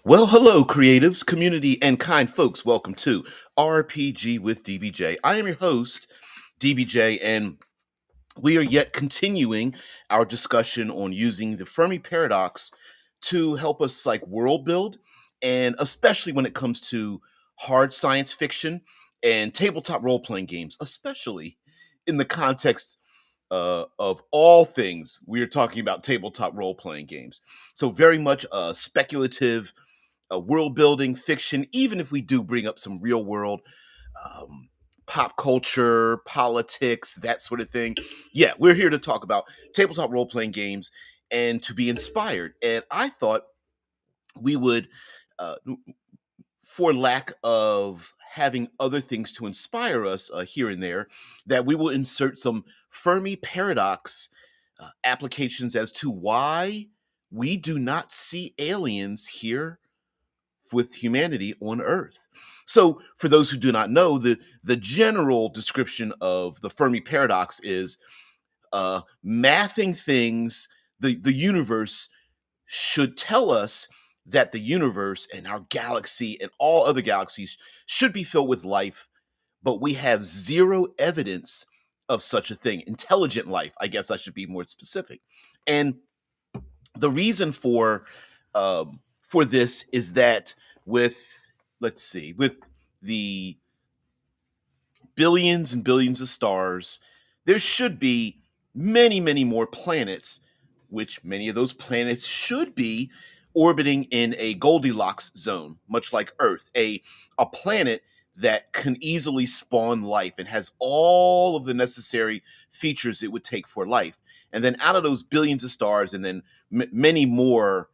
Well, hello, creatives, community, and kind folks. Welcome to RPG with DBJ. I am your host, DBJ, and we are yet continuing our discussion on using the Fermi Paradox to help us like world build, and especially when it comes to hard science fiction and tabletop role playing games, especially in the context of all things. We are talking about tabletop role playing games. So, very much speculative world building fiction, even if we do bring up some real world um, pop culture, politics, that sort of thing. Yeah, we're here to talk about tabletop role playing games and to be inspired. And I thought we would, uh, for lack of having other things to inspire us here and there, that we will insert some Fermi Paradox applications as to why we do not see aliens here with humanity on Earth. So, for those who do not know, the general description of the Fermi paradox is mathing things. The universe should tell us that the universe and our galaxy and all other galaxies should be filled with life, but we have zero evidence of such a thing. Intelligent life, I guess I should be more specific. And the reason for this is that with let's see, with the billions and billions of stars, there should be many, many more planets, which many of those planets should be orbiting in a Goldilocks zone, much like Earth, a planet that can easily spawn life and has all of the necessary features it would take for life. And then out of those billions of stars, and then many more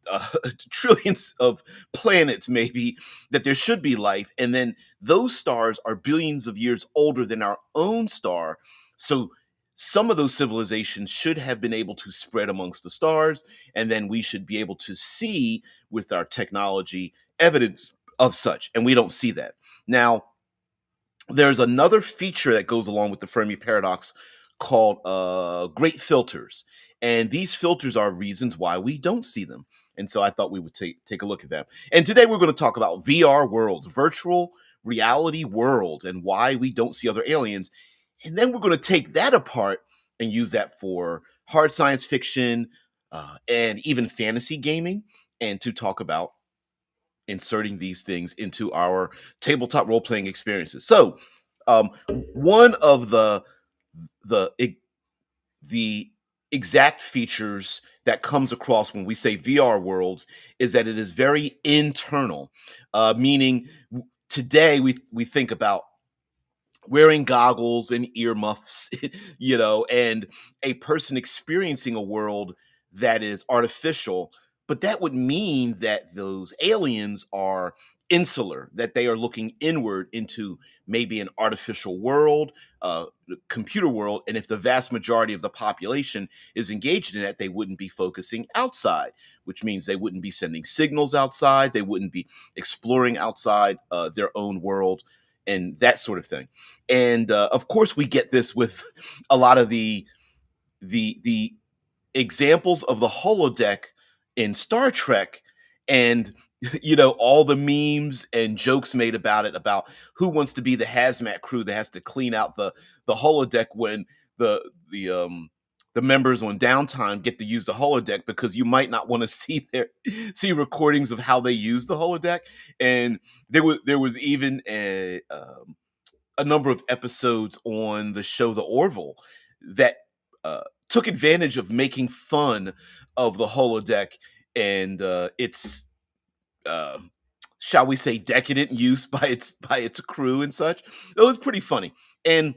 uh, trillions of planets, maybe, that there should be life. And then those stars are billions of years older than our own star. So some of those civilizations should have been able to spread amongst the stars. And then we should be able to see with our technology evidence of such. And we don't see that. Now, there's another feature that goes along with the Fermi paradox called great filters. And these filters are reasons why we don't see them. And so I thought we would take a look at them. And today we're going to talk about VR worlds, virtual reality worlds, and why we don't see other aliens. And then we're going to take that apart and use that for hard science fiction and even fantasy gaming, and to talk about inserting these things into our tabletop role playing experiences. So, one of the the exact features that comes across when we say VR worlds is that it is very internal, meaning today we think about wearing goggles and earmuffs, and a person experiencing a world that is artificial. But that would mean that those aliens are insular, that they are looking inward into maybe an artificial world, computer world. And if the vast majority of the population is engaged in that, they wouldn't be focusing outside, which means they wouldn't be sending signals outside. They wouldn't be exploring outside their own world and that sort of thing. And of course, we get this with a lot of the examples of the holodeck in Star Trek, and all the memes and jokes made about it, about who wants to be the hazmat crew that has to clean out the holodeck when the members on downtime get to use the holodeck, because you might not want to see recordings of how they use the holodeck. And there was even a number of episodes on the show The Orville that took advantage of making fun of the holodeck and its uh, shall we say decadent use by its crew and such. It was pretty funny. And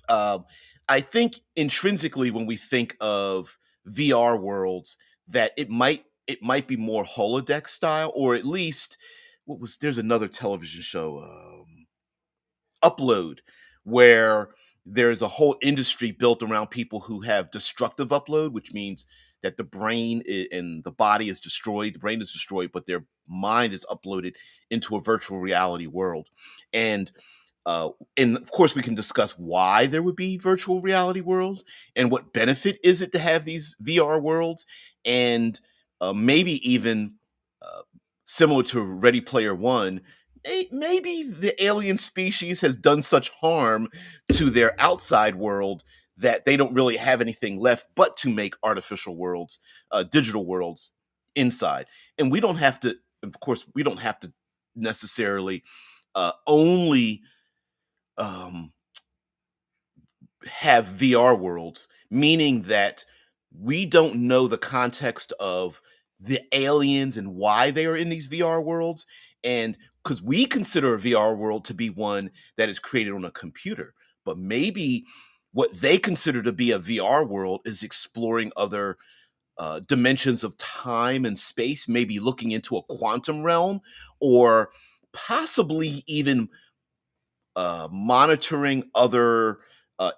uh, I think intrinsically, when we think of VR worlds, that it might be more holodeck style, or at least there's another television show, Upload, where there's a whole industry built around people who have destructive upload, which means that the brain and the body is destroyed. The brain is destroyed, but their mind is uploaded into a virtual reality world. And and of course, we can discuss why there would be virtual reality worlds and what benefit is it to have these VR worlds, and maybe even similar to Ready Player One, maybe the alien species has done such harm to their outside world that they don't really have anything left but to make artificial worlds, digital worlds inside. And we don't have to, of course, we don't have to necessarily only um, have VR worlds, meaning that we don't know the context of the aliens and why they are in these VR worlds. And because we consider a VR world to be one that is created on a computer, but maybe what they consider to be a VR world is exploring other dimensions of time and space, maybe looking into a quantum realm, or possibly even monitoring other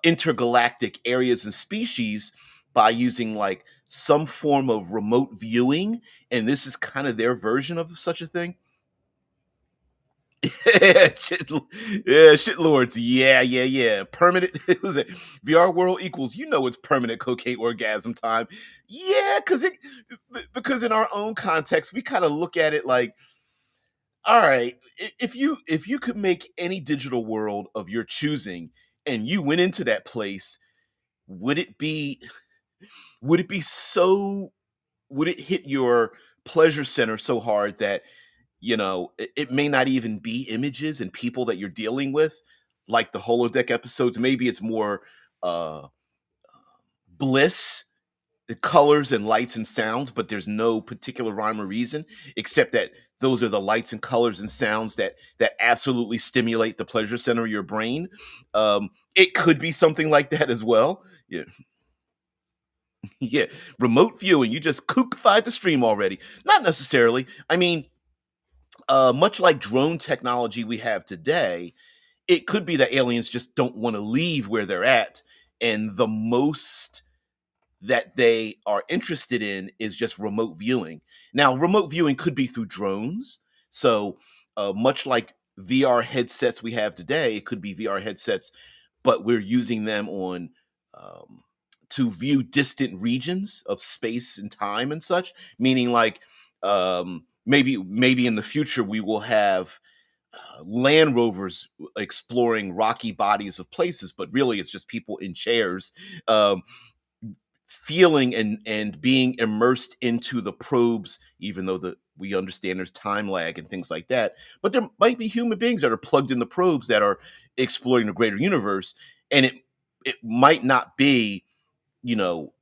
intergalactic areas and species by using like some form of remote viewing. And this is kind of their version of such a thing. shit, yeah, shit lords. Yeah, yeah, yeah. Permanent. It was it? VR world equals. You know, it's permanent cocaine orgasm time. Yeah, because in our own context, we kind of look at it like, all right, if you could make any digital world of your choosing and you went into that place, would it be would it be so would it hit your pleasure center so hard that it may not even be images and people that you're dealing with, like the holodeck episodes? Maybe it's more uh bliss, the colors and lights and sounds, but there's no particular rhyme or reason except that those are the lights and colors and sounds that absolutely stimulate the pleasure center of your brain. It could be something like that as well. Yeah, yeah. Remote viewing, you just kookified the stream already. Not necessarily. I mean, much like drone technology we have today, it could be that aliens just don't want to leave where they're at, and the most that they are interested in is just remote viewing. Now, remote viewing could be through drones. So, much like VR headsets we have today, it could be VR headsets, but we're using them on um, to view distant regions of space and time and such. Meaning, like maybe in the future we will have land rovers exploring rocky bodies of places, but really it's just people in chairs. Um, Feeling and being immersed into the probes, even though we understand there's time lag and things like that, but there might be human beings that are plugged in the probes that are exploring the greater universe. And it might not be, you know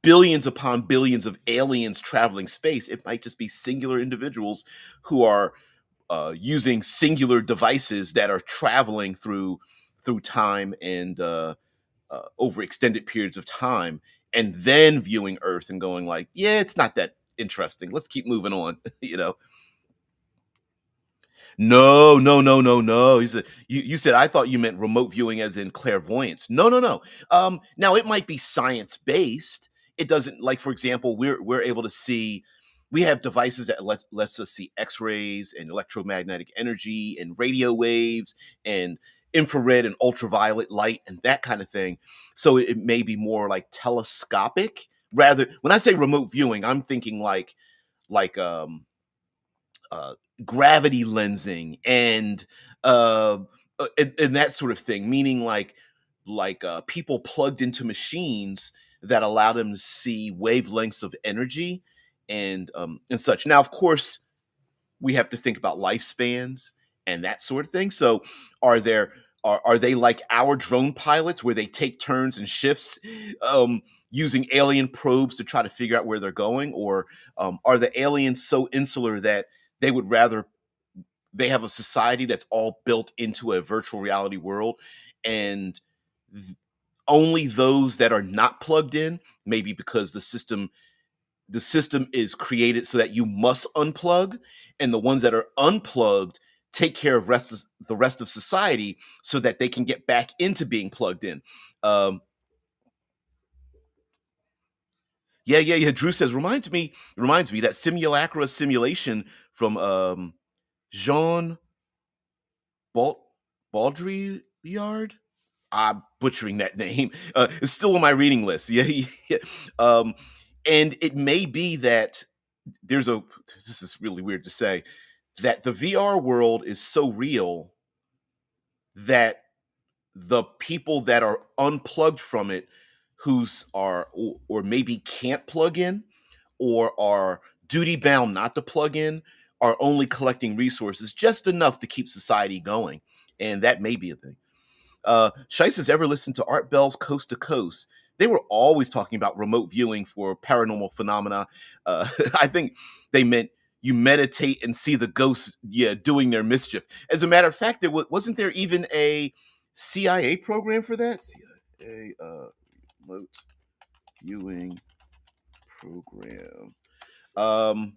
billions upon billions of aliens traveling space. It might just be singular individuals who are using singular devices that are traveling through time and over extended periods of time, and then viewing Earth and going like, yeah, it's not that interesting. Let's keep moving on. you know. No, no, no, no, no. You said I thought you meant remote viewing as in clairvoyance. No, no, no. Now it might be science based. It doesn't, like, for example, we're able to see. We have devices that lets us see X-rays and electromagnetic energy and radio waves and infrared and ultraviolet light and that kind of thing. So it may be more like telescopic. Rather, when I say remote viewing, I'm thinking like uh, gravity lensing uh, and that sort of thing. Meaning like people plugged into machines that allow them to see wavelengths of energy and such. Now, of course, we have to think about lifespans and that sort of thing. So, are there are they like our drone pilots where they take turns and shifts, using alien probes to try to figure out where they're going, or are the aliens so insular that they would rather they have a society that's all built into a virtual reality world, and th- only those that are not plugged in, maybe because the system is created so that you must unplug, and the ones that are unplugged take care of the rest of society so that they can get back into being plugged in. um yeah, yeah, yeah. Drew says, reminds me that simulacra simulation from Jean Bal- Baudrillard. I'm butchering that name. It's still on my reading list. Yeah, yeah. um and it may be that there's a this is really weird to say that the VR world is so real that the people that are unplugged from it, who's are or maybe can't plug in or are duty bound not to plug in, are only collecting resources just enough to keep society going, and that may be a thing. Shice has ever listened to Art Bell's Coast to Coast. They were always talking about remote viewing for paranormal phenomena. I think they meant you meditate and see the ghosts, yeah, doing their mischief. As a matter of fact, wasn't there even a CIA program for that? CIA remote viewing program. Um,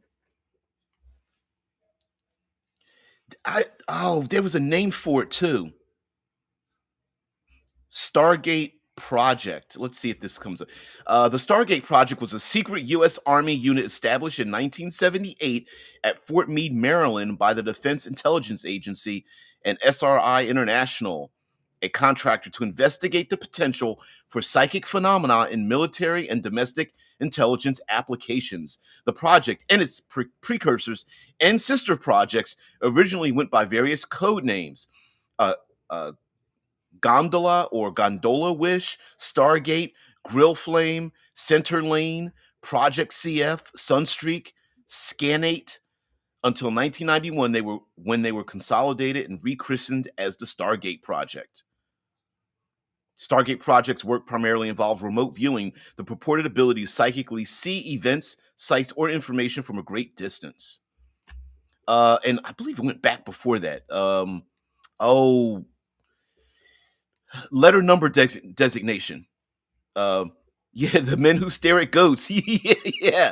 there was a name for it too. Stargate Project. Let's see if this comes up. The Stargate Project was a secret U.S. Army unit established in 1978 at Fort Meade, Maryland, by the Defense Intelligence Agency and SRI International, a contractor to investigate the potential for psychic phenomena in military and domestic intelligence applications. The project and its precursors and sister projects originally went by various code names. Uh, uh, Gondola or Gondola Wish, Stargate, Grill Flame, Center Lane, Project CF, Sunstreak, Scanate. Until 1991, they were consolidated and rechristened as the Stargate Project. Stargate Project's work primarily involved remote viewing, the purported ability to psychically see events, sites, or information from a great distance. And I believe it went back before that. Oh, letter number designation. Um, yeah, the men who stare at goats. Yeah,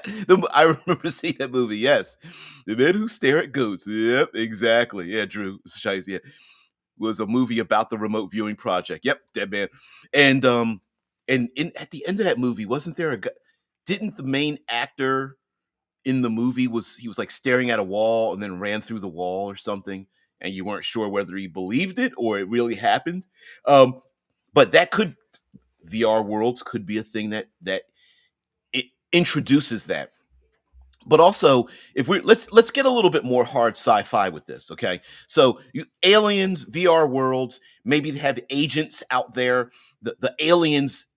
I remember seeing that movie. Yes, the men who stare at goats. Yep, exactly. Yeah, Drew Shice, yeah, was a movie about the remote viewing project. Yep, Dead Man. And in at the end of that movie, wasn't there a guy? Didn't the main actor in the movie he was like staring at a wall and then ran through the wall or something, and you weren't sure whether he believed it or it really happened. But that could VR worlds could be a thing that it introduces that. But also, if we let's get a little bit more hard sci-fi with this, okay? So aliens, VR worlds, maybe they have agents out there. The aliens,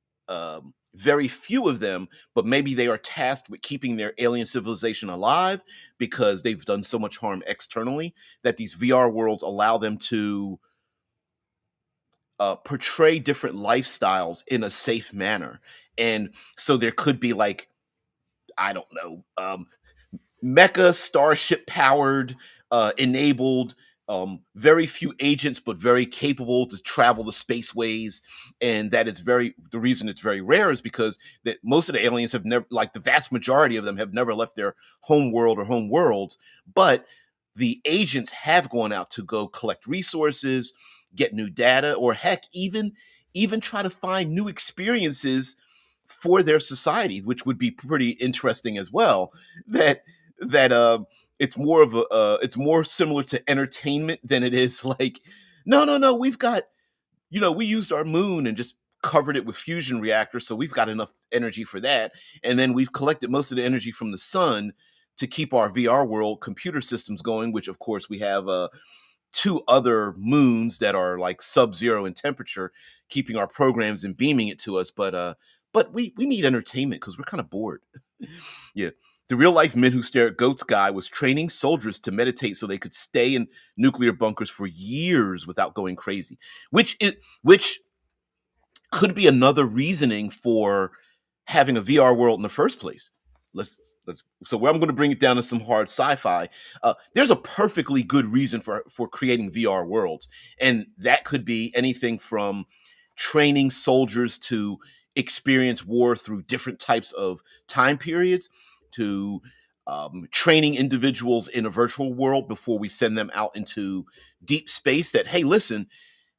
very few of them, but maybe they are tasked with keeping their alien civilization alive because they've done so much harm externally that these VR worlds allow them to portray different lifestyles in a safe manner. And so there could be like, I don't know, mecha starship powered, enabled, very few agents, but very capable to travel the spaceways. And that is the reason it's very rare is because that most of the aliens have never, like the vast majority of them have never left their home world or home worlds. But the agents have gone out to go collect resources, get new data, or heck, even try to find new experiences for their society, which would be pretty interesting as well. That it's more of a it's more similar to entertainment than it is like, no, we've got, we used our moon and just covered it with fusion reactors, so we've got enough energy for that, and then we've collected most of the energy from the sun to keep our VR world computer systems going, which of course we have two other moons that are like sub-zero in temperature, keeping our programs and beaming it to us. But we need entertainment because we're kind of bored. Yeah. The real life men who stare at goats guy was training soldiers to meditate so they could stay in nuclear bunkers for years without going crazy, which could be another reasoning for having a VR world in the first place. Let's so where I'm going to bring it down to some hard sci-fi. There's a perfectly good reason for creating VR worlds, and that could be anything from training soldiers to experience war through different types of time periods to training individuals in a virtual world before we send them out into deep space. That, hey, listen,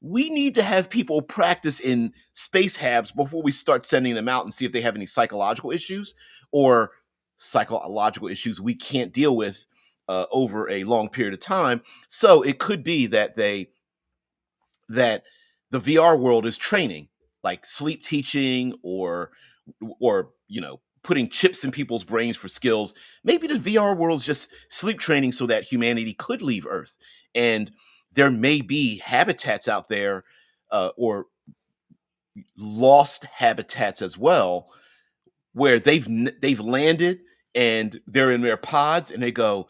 we need to have people practice in space habs before we start sending them out and see if they have any psychological issues or psychological issues we can't deal with over a long period of time. So it could be that the VR world is training, like sleep teaching or putting chips in people's brains for skills. Maybe the VR world's just sleep training so that humanity could leave Earth. And there may be habitats out there, or lost habitats as well, where they've landed and they're in their pods and they go,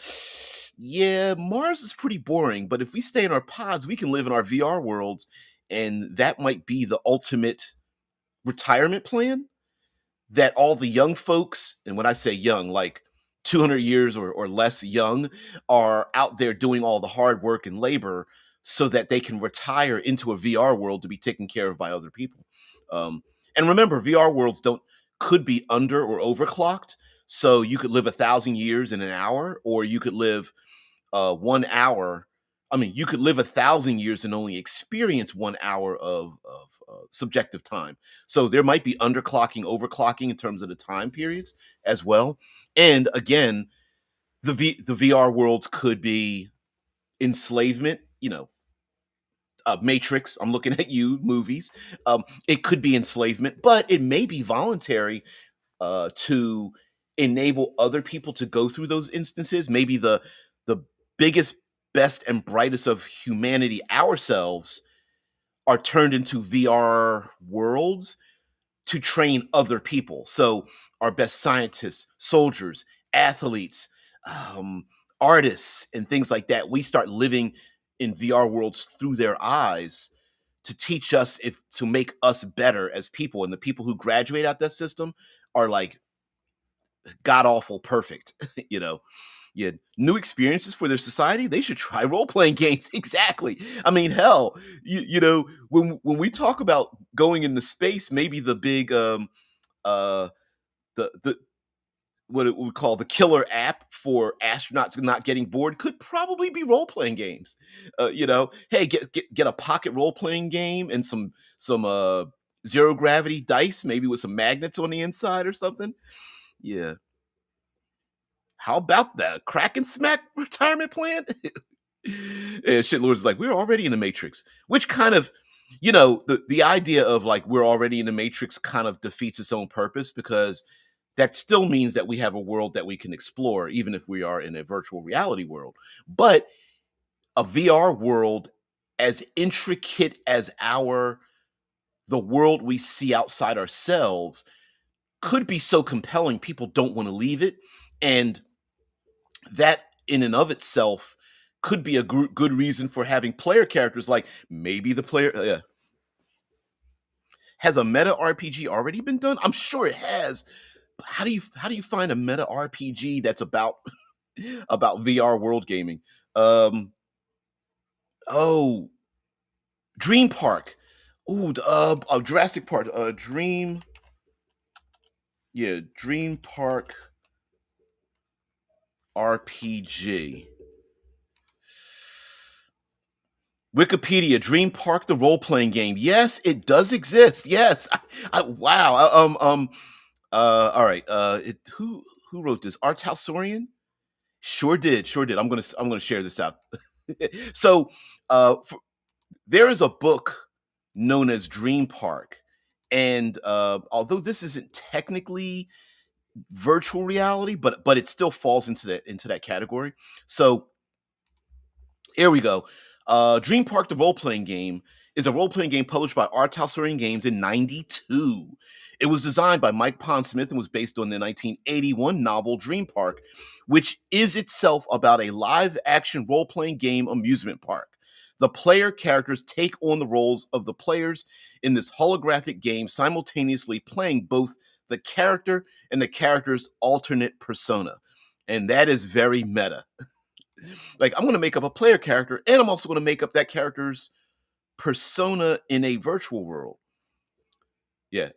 yeah, Mars is pretty boring, but if we stay in our pods, we can live in our VR worlds, and that might be the ultimate retirement plan that all the young folks, and when I say young, like 200 years or less young, are out there doing all the hard work and labor so that they can retire into a VR world to be taken care of by other people. And remember, VR worlds don't could be under or overclocked. So you could live 1,000 years in an hour, or you could live 1 hour. I mean, you could live 1,000 years and only experience 1 hour of subjective time. So there might be underclocking, overclocking in terms of the time periods as well. And again, the VR worlds could be enslavement. Matrix. I'm looking at you. Movies. It could be enslavement, but it may be voluntary to enable other people to go through those instances. Maybe the biggest, best, and brightest of humanity, ourselves, are turned into VR worlds to train other people. So our best scientists, soldiers, athletes, um, artists, and things like that, we start living in VR worlds through their eyes to teach us if to make us better as people. And the people who graduate out that system are like god awful perfect. you know yeah, new experiences for their society. They should try role playing games. Exactly. I mean, hell, when we talk about going into space, maybe the big uh the what it would call the killer app for astronauts not getting bored could probably be role playing games. Hey, get a pocket role playing game and some zero gravity dice, maybe with some magnets on the inside or something. Yeah. How about that crack and smack retirement plan? And shitlord's like, we're already in the Matrix, which kind of, the idea of like we're already in the Matrix kind of defeats its own purpose, because that still means that we have a world that we can explore, even if we are in a virtual reality world. But a VR world as intricate as the world we see outside ourselves could be so compelling, people don't want to leave it. And that in and of itself could be a good reason for having player characters. Like maybe the player has a meta RPG already been done? I'm sure it has. But how do you find a meta RPG that's about about VR world gaming? Um, oh, Dream Park. Ooh, Jurassic Park. Dream Park RPG. Wikipedia, Dream Park, the role playing game. Yes, it does exist. Yes, wow. All right. Who wrote this? Art Talsorian? Sure did. Sure did. I'm gonna share this out. So, there is a book known as Dream Park, and although this isn't technically virtual reality, but it still falls into that category. So here we go. Dream Park, the role playing game, is a role playing game published by Art Talsorian Games in '92. It was designed by Mike Pondsmith and was based on the 1981 novel Dream Park, which is itself about a live action role playing game amusement park. The player characters take on the roles of the players in this holographic game, simultaneously playing both the character and the character's alternate persona. And that is very meta. Like, I'm going to make up a player character, and I'm also going to make up that character's persona in a virtual world. Yeah.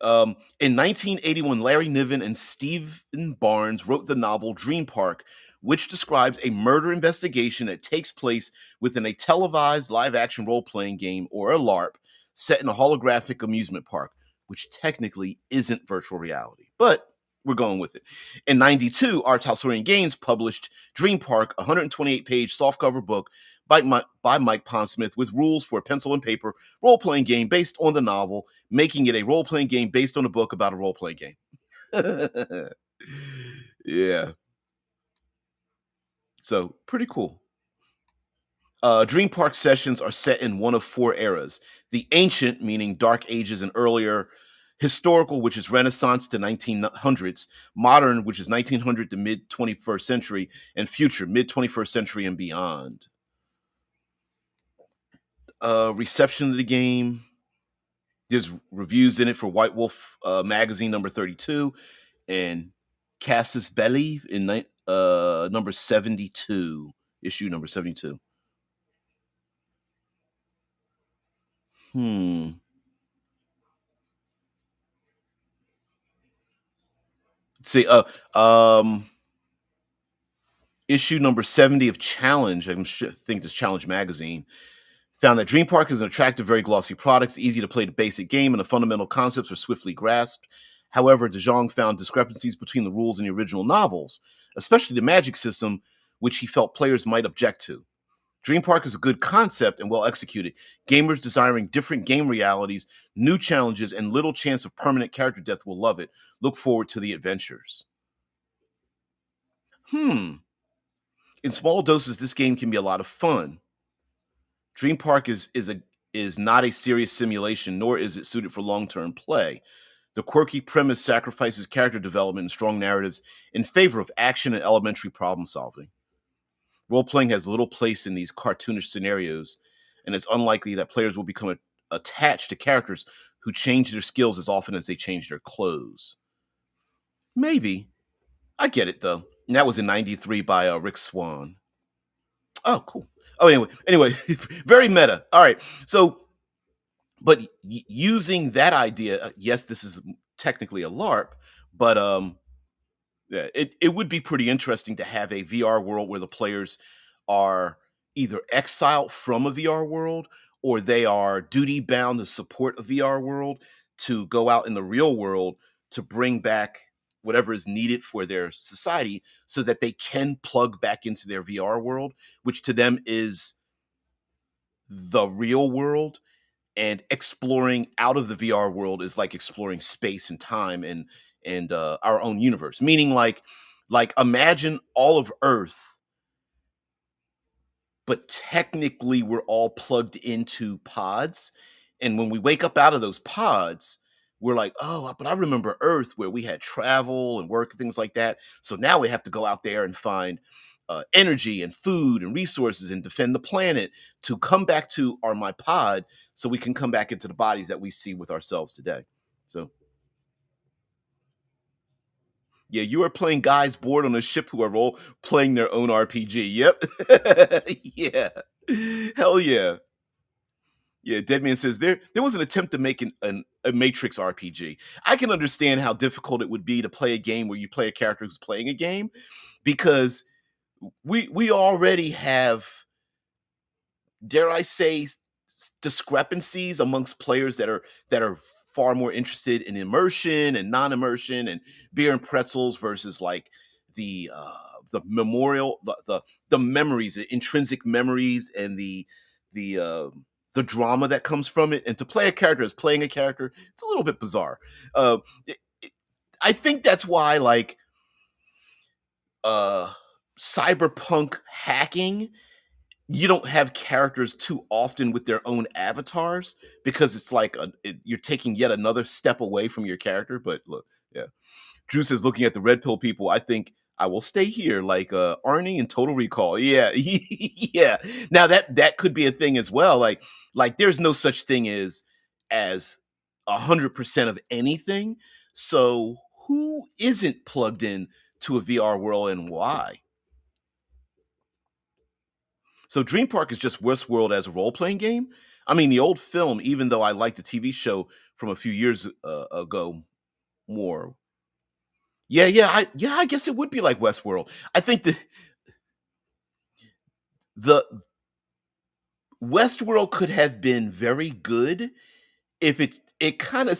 In 1981, Larry Niven and Stephen Barnes wrote the novel Dream Park, which describes a murder investigation that takes place within a televised live action role playing game, or a LARP, set in a holographic amusement park, which technically isn't virtual reality, but we're going with it. In '92, Art Talsorian Games published Dream Park, a 128-page softcover book by Mike Pondsmith, with rules for a pencil and paper role-playing game based on the novel, making it a role-playing game based on a book about a role-playing game. Yeah. So pretty cool. Dream Park sessions are set in one of four eras: the ancient, meaning Dark Ages and earlier; historical, which is Renaissance to 1900s; modern, which is 1900 to mid 21st century; and future, mid 21st century and beyond. Reception of the game. There's reviews in it for White Wolf magazine number 32 and Cassis Belli in number 72, issue number 72. Hmm. See, um, issue number 70 of Challenge, think this Challenge magazine, found that Dream Park is an attractive, very glossy product. It's easy to play the basic game, and the fundamental concepts are swiftly grasped. However, De Jong found discrepancies between the rules and the original novels, especially the magic system, which he felt players might object to. Dream Park is a good concept and well executed. Gamers desiring different game realities, new challenges, and little chance of permanent character death will love it. Look forward to the adventures. Hmm. In small doses, this game can be a lot of fun. Dream Park is not a serious simulation, nor is it suited for long-term play. The quirky premise sacrifices character development and strong narratives in favor of action and elementary problem solving. Role playing has little place in these cartoonish scenarios, and it's unlikely that players will become attached to characters who change their skills as often as they change their clothes. Maybe. I get it though. And that was in '93 by Rick Swan. Oh, cool. Oh, anyway, very meta. All right. So, but using that idea, yes, this is technically a LARP, but yeah, it would be pretty interesting to have a VR world where the players are either exiled from a VR world or they are duty bound to support a VR world to go out in the real world to bring back whatever is needed for their society so that they can plug back into their VR world, which to them is the real world. And exploring out of the VR world is like exploring space and time and our own universe. Meaning, like imagine all of Earth, but technically we're all plugged into pods. And when we wake up out of those pods, we're like, oh, but I remember Earth where we had travel and work and things like that. So now we have to go out there and find energy and food and resources and defend the planet to come back to my pod so we can come back into the bodies that we see with ourselves today. So yeah, you are playing guys bored on a ship who are all playing their own RPG. Yep. Yeah. Hell yeah. Yeah, Deadman says there was an attempt to make a Matrix RPG. I can understand how difficult it would be to play a game where you play a character who's playing a game because we already have, dare I say, discrepancies amongst players that are far more interested in immersion and non-immersion and beer and pretzels versus like the memorial the memories, the intrinsic memories, and the uh the drama that comes from it. And to play a character as playing a character, it's a little bit bizarre. I think that's why like uh cyberpunk hacking, you don't have characters too often with their own avatars because it's like you're taking yet another step away from your character. But look, yeah. Drew says, looking at the red pill people, I think I will stay here, like Arnie in Total Recall. Yeah, yeah. Now that could be a thing as well. Like there's no such thing as 100% of anything. So who isn't plugged in to a VR world and why? So Dream Park is just Westworld as a role playing game. I mean, the old film, even though I like the TV show from a few years ago more. I guess it would be like Westworld. I think the Westworld could have been very good if it kind of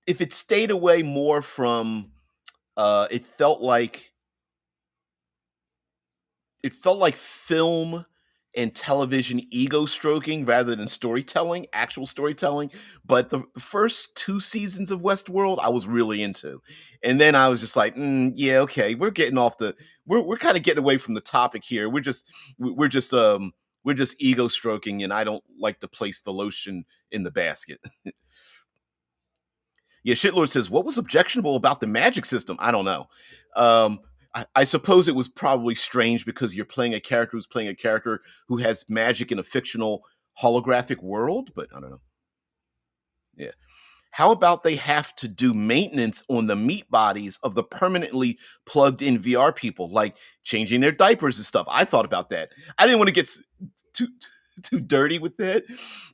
if it stayed away more from it felt like film and television ego stroking rather than storytelling, actual storytelling. But the first 2 seasons of Westworld, I was really into, and then I was just like, yeah, okay, we're getting off the, we're kind of getting away from the topic here. We're just we're just ego stroking, and I don't like to place the lotion in the basket. Yeah, Shitlord says, what was objectionable about the magic system? I don't know. I suppose it was probably strange because you're playing a character who's playing a character who has magic in a fictional holographic world, but I don't know. Yeah. How about they have to do maintenance on the meat bodies of the permanently plugged in VR people, like changing their diapers and stuff? I thought about that. I didn't want to get too too dirty with that,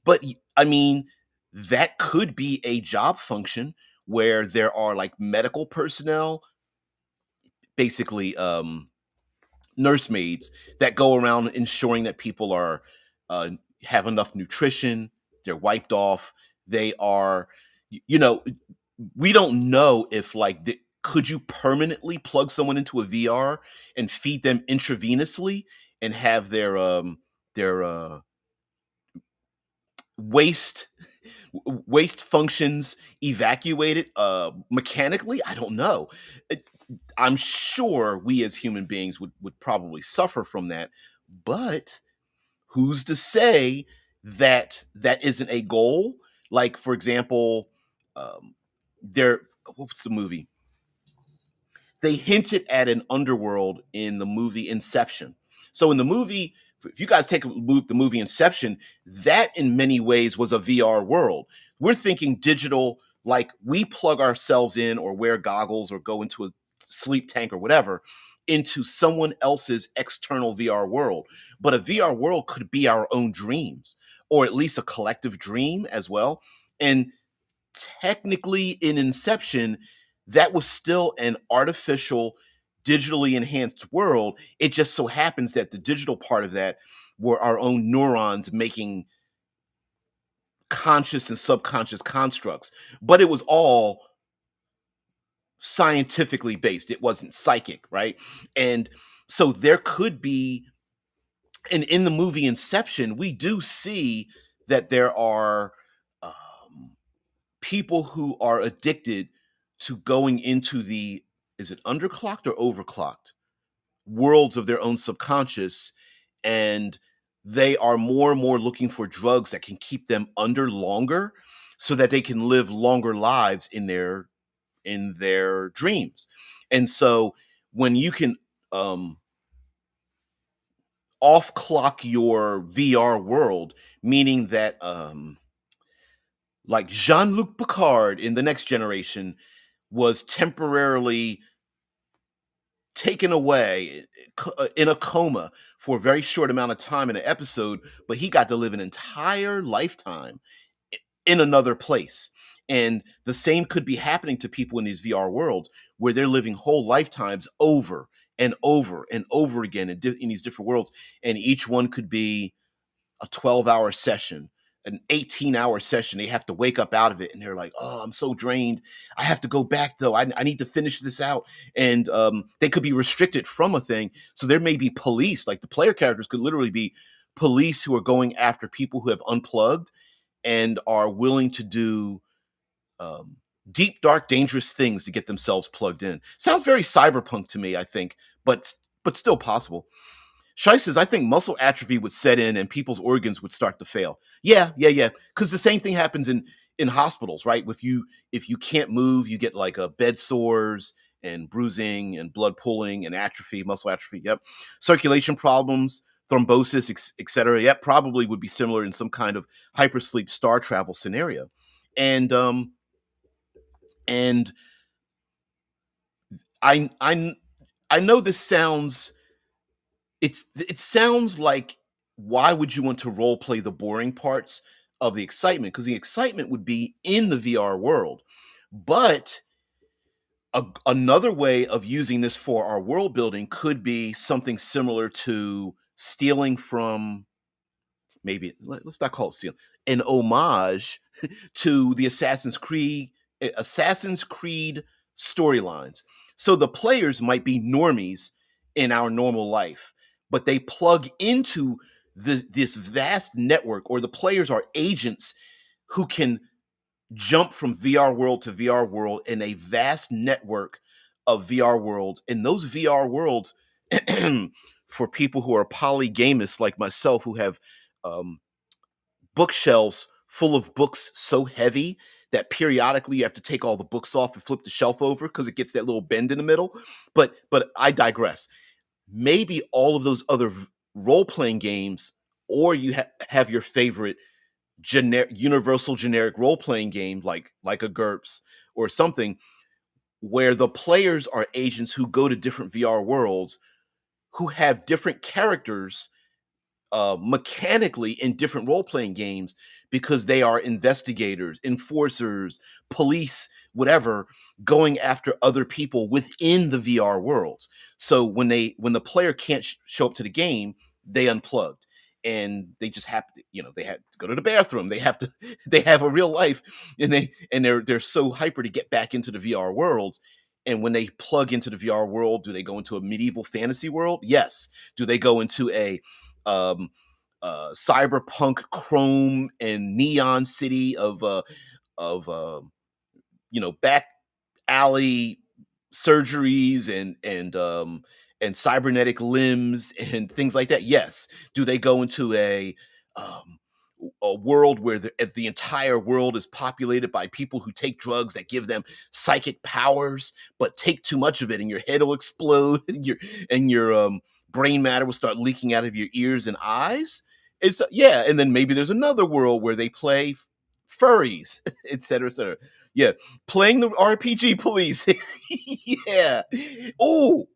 but I mean, that could be a job function where there are like medical personnel, basically nursemaids that go around ensuring that people are uh, have enough nutrition, they're wiped off, they are, you know, we don't know if like could you permanently plug someone into a VR and feed them intravenously and have their waste waste functions evacuated mechanically? I don't know. I'm sure we as human beings would probably suffer from that, but who's to say that that isn't a goal? Like, for example, there, what's the movie? They hinted at an underworld in the movie Inception. So in the movie, if you guys take the movie Inception, that in many ways was a VR world. We're thinking digital, like we plug ourselves in or wear goggles or go into a sleep tank or whatever into someone else's external VR world. But a VR world could be our own dreams, or at least a collective dream as well. And technically in Inception, that was still an artificial, digitally enhanced world. It just so happens that the digital part of that were our own neurons making conscious and subconscious constructs. But it was all scientifically based. It wasn't psychic, right? And so there could be, and in the movie Inception, we do see that there are people who are addicted to going into the, is it underclocked or overclocked worlds of their own subconscious, and they are more and more looking for drugs that can keep them under longer so that they can live longer lives in their dreams. And so when you can um off clock your VR world, meaning that like Jean-Luc Picard in The Next Generation was temporarily taken away in a coma for a very short amount of time in an episode, but he got to live an entire lifetime in another place. And the same could be happening to people in these VR worlds where they're living whole lifetimes over and over and over again in these different worlds. And each one could be a 12-hour session, an 18-hour session. They have to wake up out of it and they're like, oh, I'm so drained. I have to go back though. I need to finish this out. And they could be restricted from a thing. So there may be police, like the player characters could literally be police who are going after people who have unplugged and are willing to do um, deep, dark, dangerous things to get themselves plugged in. Sounds very cyberpunk to me, I think, but still possible. Shai says, I think muscle atrophy would set in and people's organs would start to fail. Yeah, yeah, yeah. Because the same thing happens in hospitals, right? If you can't move, you get like bed sores and bruising and blood pooling and atrophy, muscle atrophy. Yep. Circulation problems, thrombosis, etc. Yep, probably would be similar in some kind of hypersleep star travel scenario. And and I I I know this sounds, it sounds like, why would you want to role play the boring parts of the excitement? Because the excitement would be in the VR world. But another way of using this for our world building could be something similar to stealing from, maybe let's not call it stealing, an homage to the Assassin's Creed storylines. So the players might be normies in our normal life, but they plug into this vast network, or the players are agents who can jump from VR world to VR world in a vast network of VR worlds. And those VR worlds, for people who are polygamists like myself, who have um, bookshelves full of books so heavy that periodically you have to take all the books off and flip the shelf over because it gets that little bend in the middle. But I digress. Maybe all of those other role playing games, or you have your favorite generic, universal generic role playing game like a GURPS or something, where the players are agents who go to different VR worlds, who have different characters mechanically in different role playing games, because they are investigators, enforcers, police, whatever, going after other people within the VR worlds. So when the player can't show up to the game, they unplugged, and they just have to, they have to go to the bathroom. They have to they have a real life, and they're so hyper to get back into the VR worlds. And when they plug into the VR world, do they go into a medieval fantasy world? Yes. Do they go into a um, cyberpunk chrome and neon city of back alley surgeries and cybernetic limbs and things like that? Yes. Do they go into um, a world where the entire world is populated by people who take drugs that give them psychic powers, but take too much of it and your head will explode and your brain matter will start leaking out of your ears and eyes? It's yeah. And then maybe there's another world where they play furries, et cetera, et cetera. Yeah, playing the RPG police. Yeah. Oh,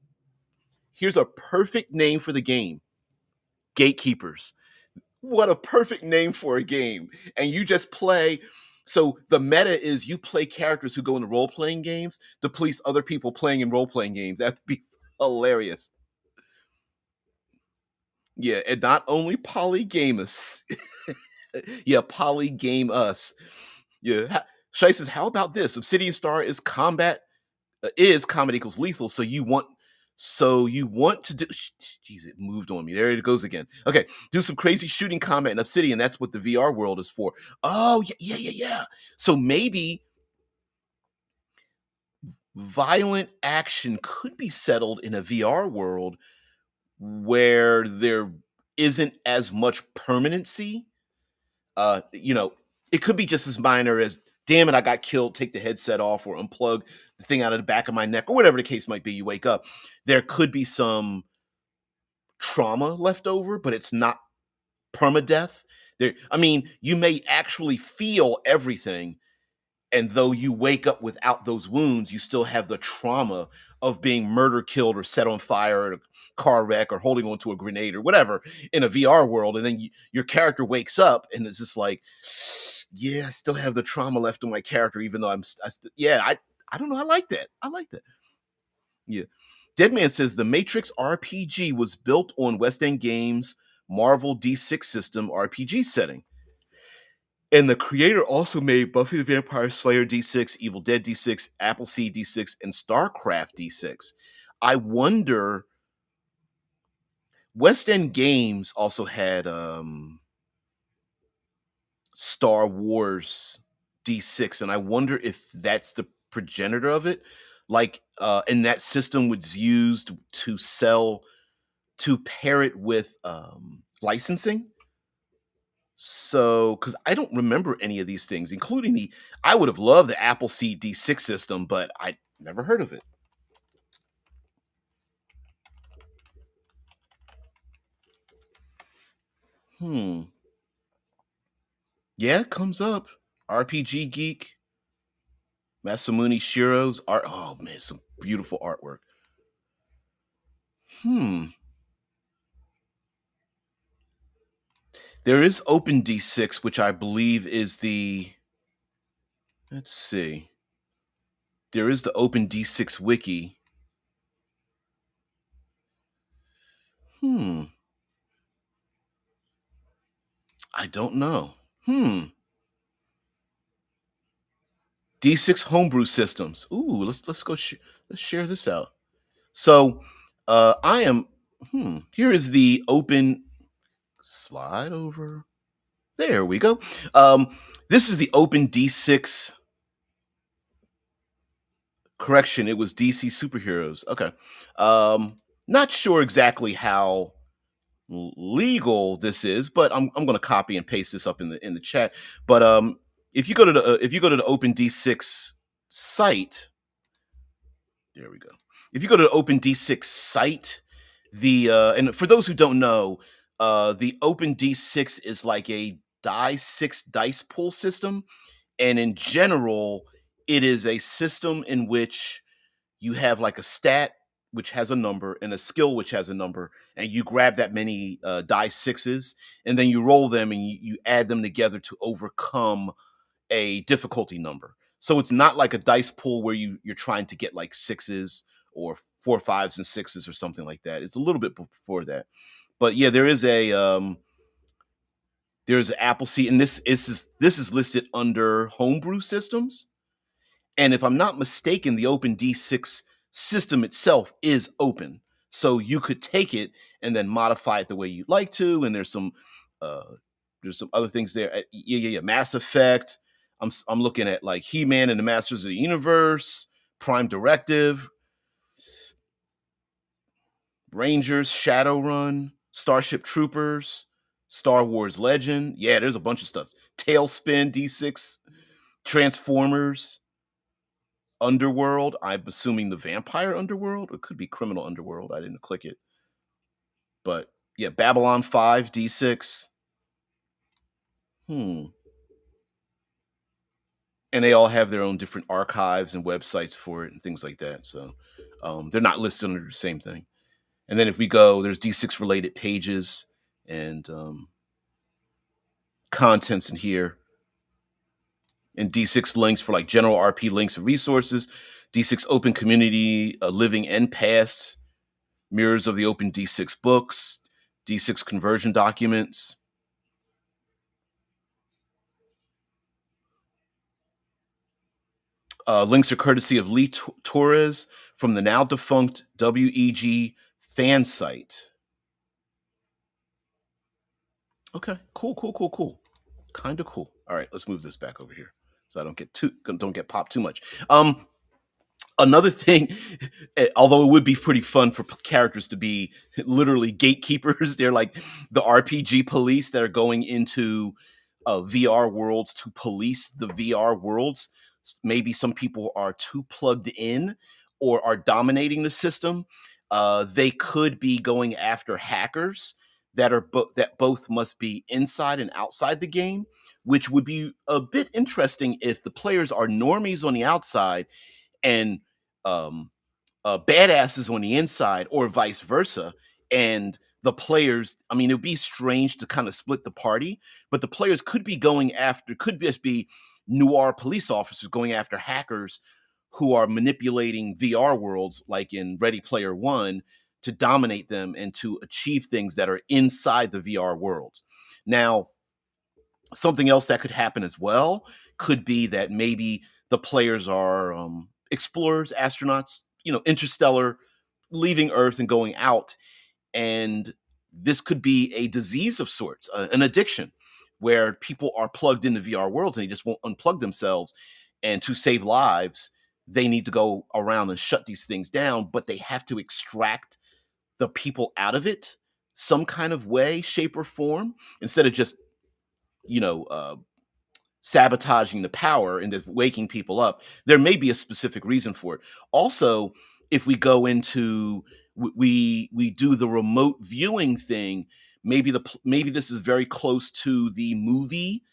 here's a perfect name for the game: Gatekeepers. What a perfect name for a game. And you just play. So the meta is you play characters who go into role playing games to police other people playing in role playing games. That'd be hilarious. Yeah, and not only polygamous. Yeah, polygame us. Yeah. Shay says, how about this? Obsidian Star is combat equals lethal. So you want to do. Jeez, it moved on me. There it goes again. Okay, do some crazy shooting combat in Obsidian. That's what the VR world is for. Oh yeah, yeah, yeah, yeah. So maybe violent action could be settled in a VR world where there isn't as much permanency. You know, it could be just as minor as, damn it, I got killed, take the headset off or unplug the thing out of the back of my neck, or whatever the case might be. You wake up. There could be some trauma left over, but it's not permadeath. I mean, you may actually feel everything, and though you wake up without those wounds, you still have the trauma of being murder killed or set on fire in a car wreck or holding onto a grenade or whatever in a VR world. And then your character wakes up and it's just like, yeah, I still have the trauma left on my character, even though I don't know. I like that. I like that. Yeah. Deadman says the Matrix RPG was built on West End Games' Marvel D6 system RPG setting. And the creator also made Buffy the Vampire Slayer D6, Evil Dead D6, Appleseed D6, and StarCraft D6. I wonder. West End Games also had Star Wars D6, and I wonder if that's the progenitor of it. And that system was used to pair it with licensing. So, because I don't remember any of these things, including I would have loved the Appleseed D6 system, but I never heard of it. Hmm. Yeah, it comes up. RPG Geek, Masamune Shiro's art. Oh man, some beautiful artwork. Hmm. There is Open D6, which I believe is the. Let's see. There is the Open D6 wiki. Hmm. I don't know. Hmm. D6 homebrew systems. Ooh, let's go. Let's share this out. So, I am. Here is the open. Slide over. There we go. Um, this is the Open D6. Correction, it was DC Superheroes. Okay. Not sure exactly how legal this is, but I'm going to copy and paste this up in the chat. But if you go to the Open D6 site, there we go. If you go to the Open D6 site, the and for those who don't know, the Open D6 is like a die 6 dice pool system, and in general, it is a system in which you have like a stat which has a number and a skill which has a number, and you grab that many die sixes, and then you roll them and you add them together to overcome a difficulty number. So it's not like a dice pool where you're trying to get like sixes or four fives and sixes or something like that. It's a little bit before that. But yeah, there's an Appleseed, and this is listed under homebrew systems. And if I'm not mistaken, the Open D6 system itself is open. So you could take it and then modify it the way you'd like to. And uh, there's some other things there. Yeah. Mass Effect. I'm looking at like He-Man and the Masters of the Universe, Prime Directive, Rangers, Shadowrun, Starship Troopers, Star Wars Legend. Yeah, there's a bunch of stuff. Tailspin D6, Transformers, Underworld. I'm assuming the vampire underworld. It could be criminal underworld. I didn't click it. But yeah, Babylon 5, D6. Hmm. And they all have their own different archives and websites for it and things like that. So they're not listed under the same thing. And then if we go, there's D6 related pages and contents in here. And D6 links for like general RP links and resources. D6 open community, living and past, mirrors of the open D6 books, D6 conversion documents. Links are courtesy of Lee Torres from the now defunct WEG fan site. Okay, cool. Kind of cool. All right, let's move this back over here so I don't get popped too much. Another thing, although it would be pretty fun for characters to be literally gatekeepers, they're like the RPG police that are going into VR worlds to police the VR worlds. Maybe some people are too plugged in or are dominating the system. They could be going after hackers that both must be inside and outside the game, which would be a bit interesting if the players are normies on the outside and um, badasses on the inside, or vice versa. And the players, I mean, it would be strange to kind of split the party, but the players could just be noir police officers going after hackers who are manipulating VR worlds, like in Ready Player One, to dominate them and to achieve things that are inside the VR worlds. Now, something else that could happen as well could be that maybe the players are explorers, astronauts, interstellar, leaving Earth and going out. And this could be a disease of sorts, an addiction, where people are plugged into VR worlds and they just won't unplug themselves. And to save lives, they need to go around and shut these things down, but they have to extract the people out of it some kind of way, shape, or form, instead of just, you know, uh, sabotaging the power and just waking people up. There may be a specific reason for it. Also, if we go into we do the remote viewing thing, maybe this is very close to the movie,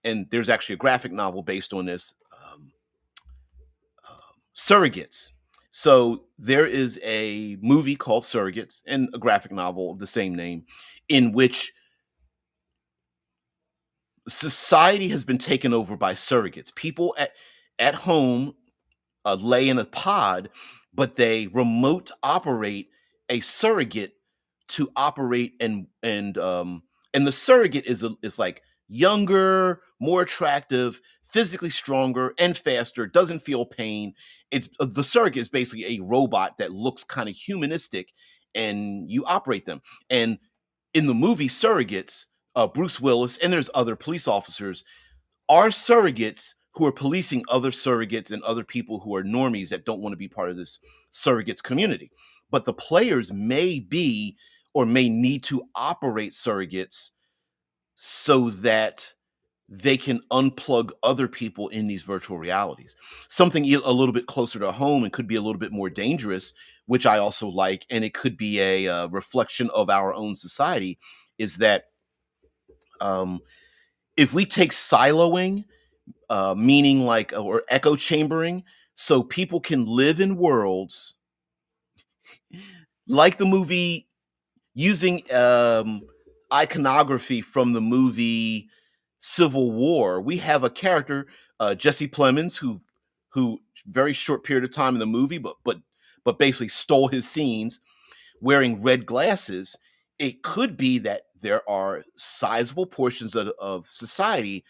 and there's actually a graphic novel based on this, Surrogates. So there is a movie called Surrogates and a graphic novel of the same name, in which society has been taken over by surrogates. People at home lay in a pod, but they remote operate a surrogate to operate, and the surrogate is like younger, more attractive, physically stronger and faster, doesn't feel pain. It's the surrogate is basically a robot that looks kind of humanistic, and you operate them. And In the movie Surrogates, Bruce Willis and there's other police officers are surrogates who are policing other surrogates and other people who are normies that don't want to be part of this surrogates community. But the players may be or may need to operate surrogates so that they can unplug other people in these virtual realities. Something a little bit closer to home and could be a little bit more dangerous, which I also like, and it could be a reflection of our own society, is that um, if we take siloing, meaning like or echo chambering, so people can live in worlds like the movie using iconography from the movie Civil War. We have a character, Jesse Plemons, who very short period of time in the movie, but basically stole his scenes wearing red glasses. It could be that there are sizable portions of society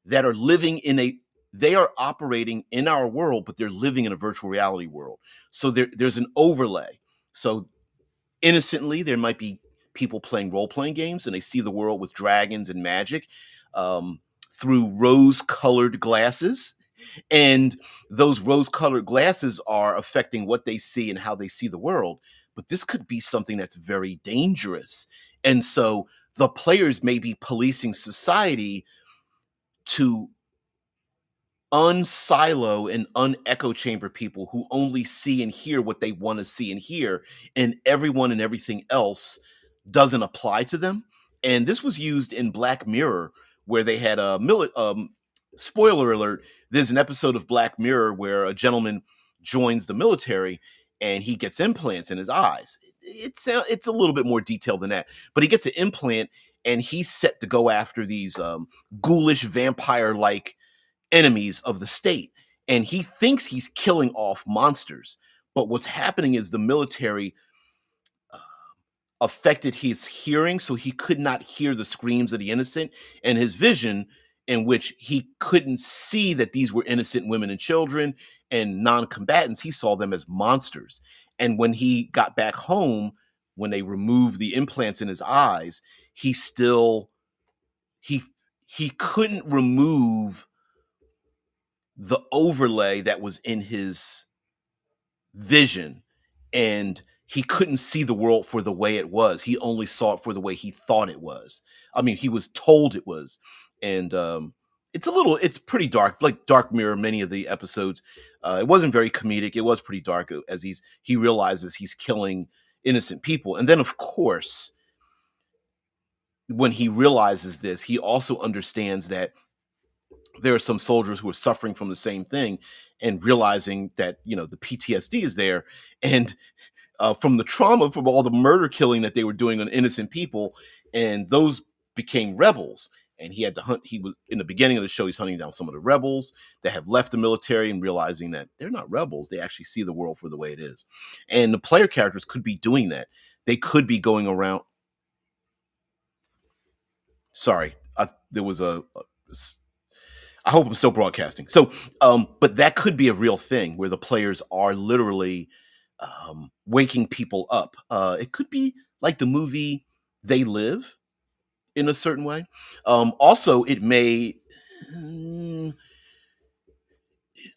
that are living in a they are operating in our world, but they're living in a virtual reality world. So there's an overlay. So innocently, there might be people playing role playing games and they see the world with dragons and magic um, through rose colored glasses. And those rose colored glasses are affecting what they see and how they see the world. But this could be something that's very dangerous. And so the players may be policing society to unsilo and unecho chamber people who only see and hear what they want to see and hear, and everyone and everything else doesn't apply to them. And this was used in Black Mirror, where they had a spoiler alert. There's an episode of Black Mirror where a gentleman joins the military and he gets implants in his eyes. It's a little bit more detailed than that, but he gets an implant and he's set to go after these ghoulish vampire like enemies of the state. And he thinks he's killing off monsters. But what's happening is the military affected his hearing, so he could not hear the screams of the innocent, and his vision, in which he couldn't see that these were innocent women and children and non-combatants. He saw them as monsters. And when he got back home, when they removed the implants in his eyes, he still he he couldn't remove the overlay that was in his vision, and he couldn't see the world for the way it was. He only saw it for the way he thought it was. I mean, he was told it was. And it's pretty dark, like Dark Mirror, many of the episodes. It wasn't very comedic. It was pretty dark as he realizes he's killing innocent people. And then of course, when he realizes this, he also understands that there are some soldiers who are suffering from the same thing, and realizing that the PTSD is there, and from the trauma from all the murder killing that they were doing on innocent people, and those became rebels. And he had to hunt. He was in the beginning of the show. He's hunting down some of the rebels that have left the military and realizing that they're not rebels. They actually see the world for the way it is. And the player characters could be doing that. They could be going around. Sorry, there was I hope I'm still broadcasting. So, but that could be a real thing where the players are literally waking people up. It could be like the movie They Live in a certain way. Also, it may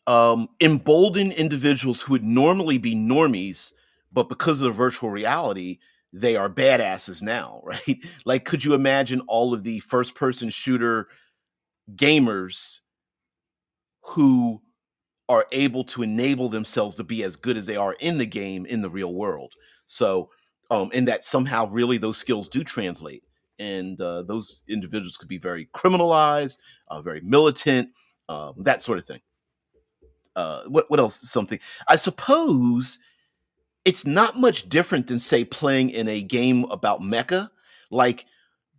embolden individuals who would normally be normies, but because of the virtual reality, they are badasses now, right? Like, could you imagine all of the first person shooter gamers who are able to enable themselves to be as good as they are in the game in the real world? So and that somehow really those skills do translate, and those individuals could be very criminalized, very militant, that sort of thing. What else? Something, I suppose, it's not much different than, say, playing in a game about mecha. Like,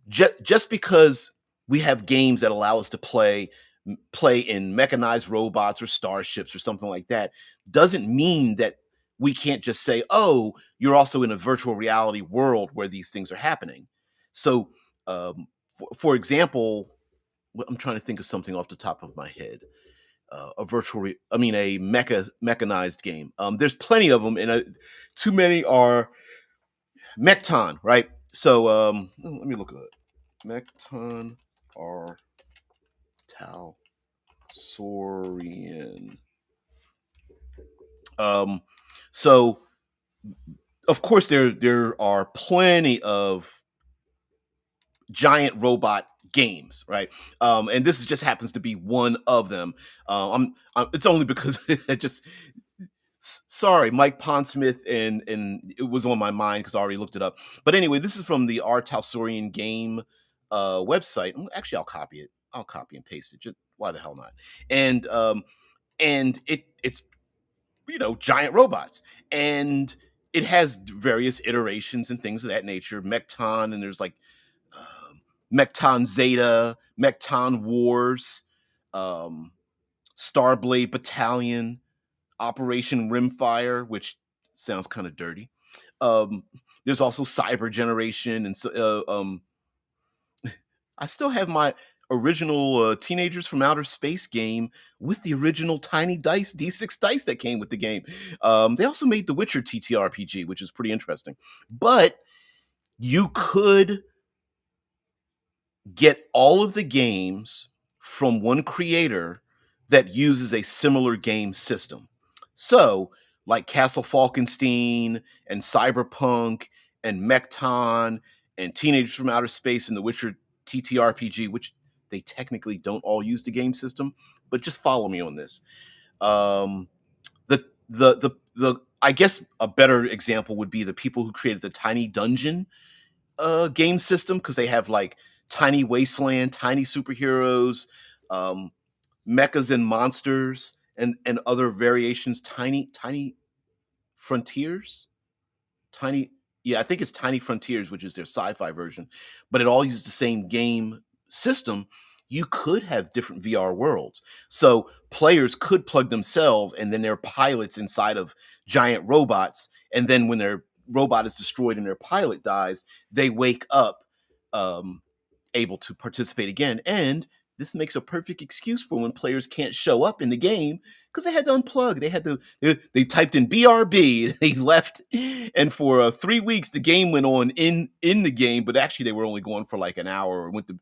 just because we have games that allow us to play in mechanized robots or starships or something like that, doesn't mean that we can't just say, oh, you're also in a virtual reality world where these things are happening. So for example, I'm trying to think of something off the top of my head. A mechanized game. There's plenty of them, and too many are Mechton, right? So let me look at it. Mecton R. Talsorian. Um, so of course there are plenty of giant robot games, right? And this just happens to be one of them. It's only because it just sorry, Mike Pondsmith, and it was on my mind because I already looked it up. But anyway, this is from the R. Talsorian game website. Actually, I'll copy it. I'll copy and paste it. Just why the hell not? And it's giant robots, and it has various iterations and things of that nature. Mecton, and there's like Mecton Zeta, Mecton Wars, um, Starblade Battalion, Operation Rimfire, which sounds kind of dirty. Um, there's also Cyber Generation, and so I still have my original Teenagers from Outer Space game with the original tiny dice D6 dice that came with the game. They also made the Witcher TTRPG, which is pretty interesting. But you could get all of the games from one creator that uses a similar game system. So, like Castle Falkenstein and Cyberpunk and Mechton and Teenagers from Outer Space and The Witcher TTRPG, which they technically don't all use the game system, but just follow me on this. Um, the I guess a better example would be the people who created the Tiny Dungeon game system, because they have like Tiny Wasteland, Tiny Superheroes, um, Mechas and Monsters, and other variations. Tiny Frontiers, Tiny yeah, I think it's Tiny Frontiers, which is their sci-fi version, but it all uses the same game system. You could have different VR worlds, so players could plug themselves, and then they're pilots inside of giant robots. And then when their robot is destroyed and their pilot dies, they wake up um, able to participate again. And this makes a perfect excuse for when players can't show up in the game because they had to unplug. They typed in BRB, they left, and for 3 weeks the game went on in the game, but actually they were only going for like an hour, or went to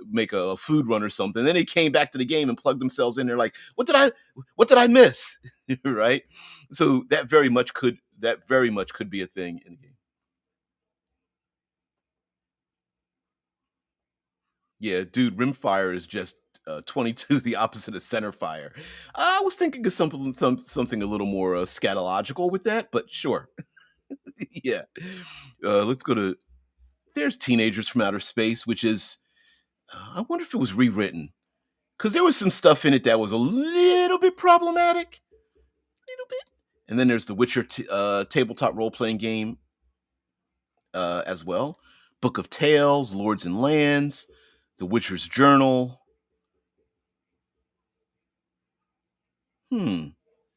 make a food run or something. Then they came back to the game and plugged themselves in. They're like, what did I miss? Right? So that very much could be a thing in the game. Yeah, dude, rimfire is just 22, the opposite of center fire. I was thinking of something a little more scatological with that, but sure. Yeah. Let's go to there's Teenagers from Outer Space, which is I wonder if it was rewritten, because there was some stuff in it that was a little bit problematic, little bit. And then there's the Witcher tabletop role playing game as well. Book of Tales, Lords and Lands, The Witcher's Journal. Hmm.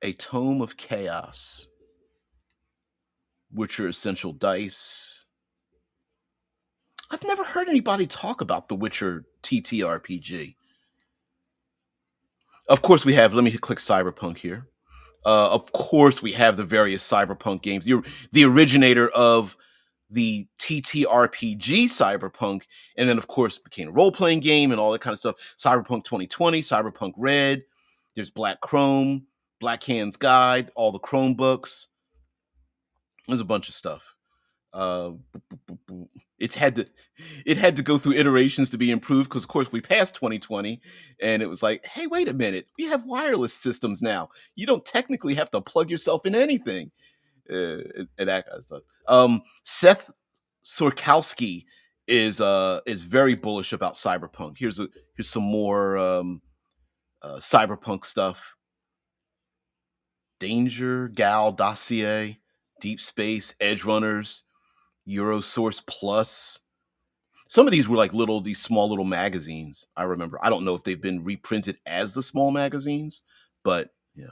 A Tome of Chaos, Witcher Essential Dice. I've never heard anybody talk about the Witcher TTRPG. Of course, we have. Let me click Cyberpunk here. Of course, we have the various Cyberpunk games. The originator of the TTRPG Cyberpunk, and then of course became a role playing game and all that kind of stuff. Cyberpunk 2020, Cyberpunk Red. There's Black Chrome, Black Hand's Guide, all the Chromebooks. There's a bunch of stuff. Uh, it's had to it had to go through iterations to be improved, because of course we passed 2020, and it was like, hey, wait a minute, we have wireless systems now. You don't technically have to plug yourself in anything, and that kind of stuff. Seth Sorkowski is very bullish about cyberpunk. Here's some more cyberpunk stuff. Danger Gal Dossier, Deep Space, Edge Runners, Eurosource Plus. Some of these were like these small little magazines. I remember. I don't know if they've been reprinted as the small magazines, but yeah.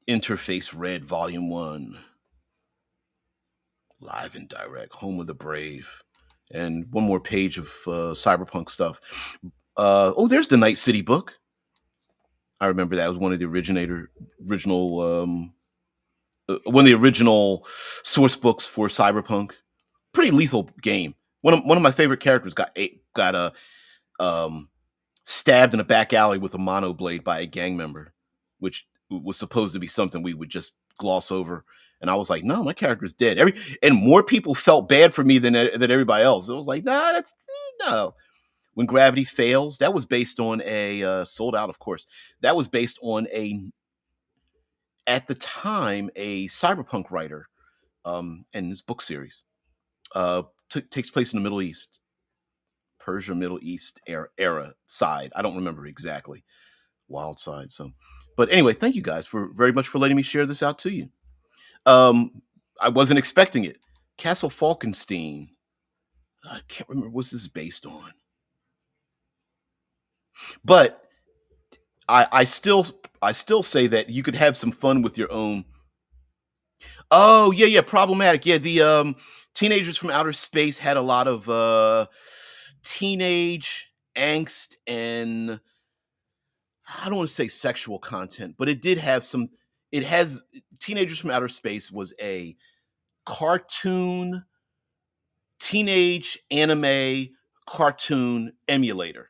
Interface Red Volume 1, Live and Direct, Home of the Brave, and one more page of cyberpunk stuff. There's the Night City book. I remember that was one of the original one of the original source books for Cyberpunk. Pretty lethal game. One of my favorite characters got um, stabbed in a back alley with a mono blade by a gang member, which was supposed to be something we would just gloss over. And I was like, no, my character's dead. And more people felt bad for me than everybody else. It was like, nah, that's no. When Gravity Fails, that was based on a sold out, of course. That was based on a at the time a cyberpunk writer and his book series takes place in the Middle East, Persia, Middle East era side. I don't remember exactly. Wild side. So, but anyway, thank you guys for very much for letting me share this out to you. Um, I wasn't expecting it. Castle Falkenstein. I can't remember what this is based on, but I still say that you could have some fun with your own. Oh yeah, yeah, problematic. Yeah, the teenagers from outer space had a lot of teenage angst and I don't want to say sexual content, but it did have some. It has Teenagers from Outer Space was a cartoon, teenage anime cartoon emulator,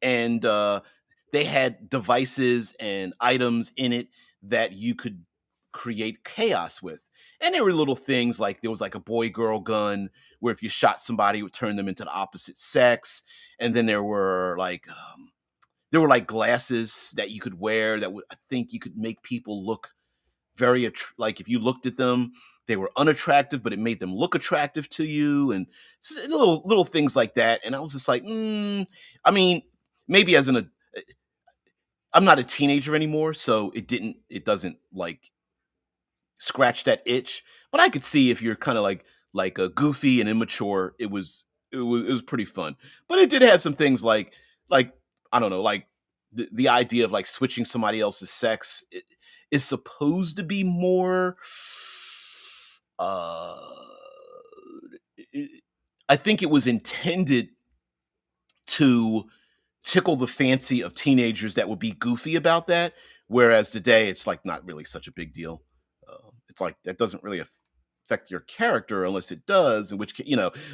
and they had devices and items in it that you could create chaos with. And there were little things like there was like a boy girl gun where if you shot somebody, it would turn them into the opposite sex. And then there were like glasses that you could wear that would I think you could make people look like if you looked at them they were unattractive but it made them look attractive to you and little things like that and I was just like I mean maybe I'm not a teenager anymore so it doesn't like scratch that itch. But I could see if you're kind of like a goofy and immature, it was pretty fun. But it did have some things like I don't know, like the idea of like switching somebody else's sex is supposed to be more. Uh, I think it was intended to tickle the fancy of teenagers that would be goofy about that. Whereas today, it's like not really such a big deal. It's like that doesn't really affect your character unless it does. In which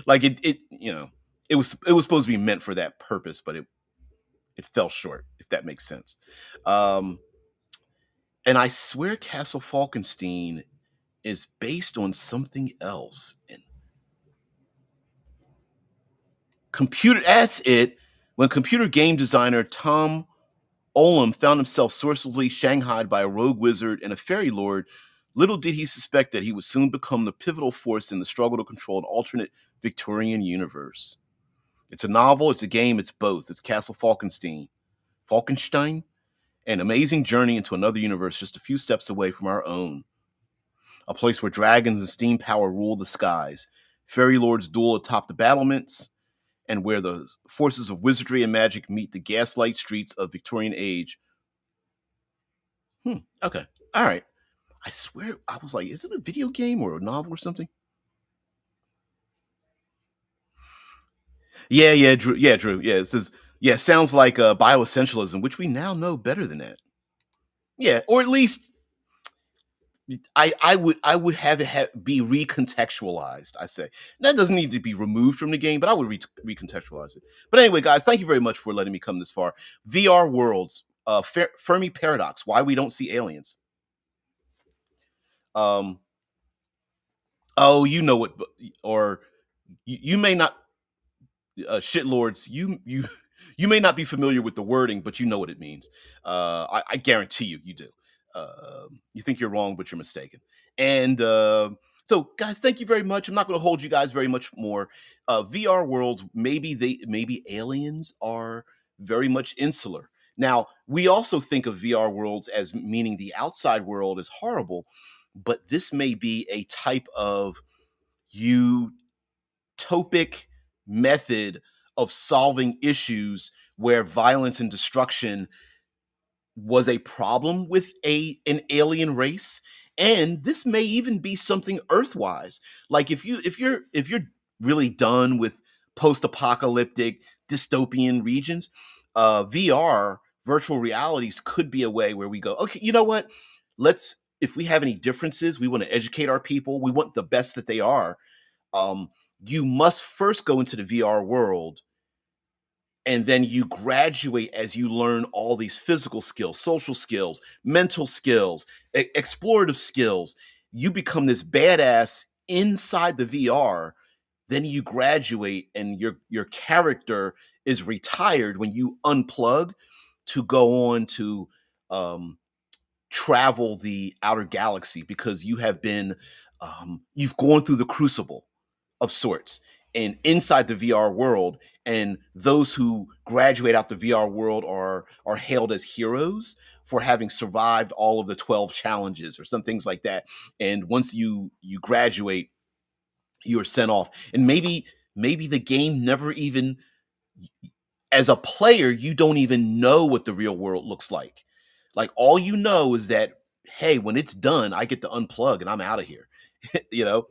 like it was supposed to be meant for that purpose, but it fell short. If that makes sense. Um, and I swear, Castle Falkenstein is based on something else. And computer. That's it. When computer game designer Tom Olam found himself sorceressly shanghaied by a rogue wizard and a fairy lord, little did he suspect that he would soon become the pivotal force in the struggle to control an alternate Victorian universe. It's a novel, it's a game, it's both. It's Castle Falkenstein, an amazing journey into another universe just a few steps away from our own. A place where dragons and steam power rule the skies, fairy lords duel atop the battlements, and where the forces of wizardry and magic meet the gaslight streets of Victorian age. Okay. All right. I swear, I was like, is it a video game or a novel or something? Yeah, yeah, Drew. Yeah, Drew. Yeah, it says, yeah, sounds like bioessentialism, which we now know better than that. Yeah, or at least I would have it be recontextualized. I say that doesn't need to be removed from the game, but I would recontextualize it. But anyway, guys, thank you very much for letting me come this far. VR worlds, Fermi Paradox, why we don't see aliens. Um, oh, you know it, or you may not shitlords, you may not be familiar with the wording, but you know what it means. I guarantee you do. You think you're wrong, but you're mistaken. And so, guys, thank you very much. I'm not going to hold you guys very much more. VR worlds, maybe aliens are very much insular. Now, we also think of VR worlds as meaning the outside world is horrible, but this may be a type of you utopic method of solving issues where violence and destruction was a problem with an alien race, and this may even be something earthwise. Like if you're really done with post-apocalyptic dystopian regions, VR virtual realities could be a way where we go, okay, you know what, let's if we have any differences, we want to educate our people, we want the best that they are. um, you must first go into the VR world, and then you graduate as you learn all these physical skills, social skills, mental skills, explorative skills. You become this badass inside the VR. Then you graduate, and your character is retired when you unplug to go on to um, travel the outer galaxy, because you have been you've gone through the crucible of sorts and inside the VR world. And those who graduate out the VR world are hailed as heroes for having survived all of the 12 challenges or some things like that. And once you graduate, you're sent off. And maybe the game never even, as a player, you don't even know what the real world looks like. Like, all you know is that, hey, when it's done, I get to unplug and I'm out of here. you know,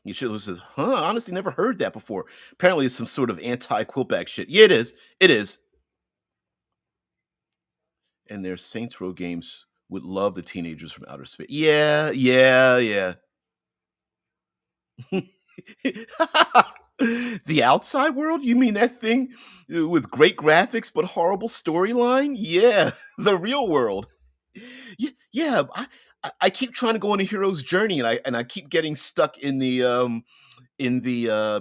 you should have said, huh? I honestly never heard that before. Apparently, it's some sort of anti Quillback shit. Yeah, it is. It is. And their Saints Row games would love the teenagers from outer space. Yeah, yeah, yeah. The outside world? You mean that thing with great graphics but horrible storyline? Yeah, the real world. Yeah. I keep trying to go on a hero's journey, and I keep getting stuck in the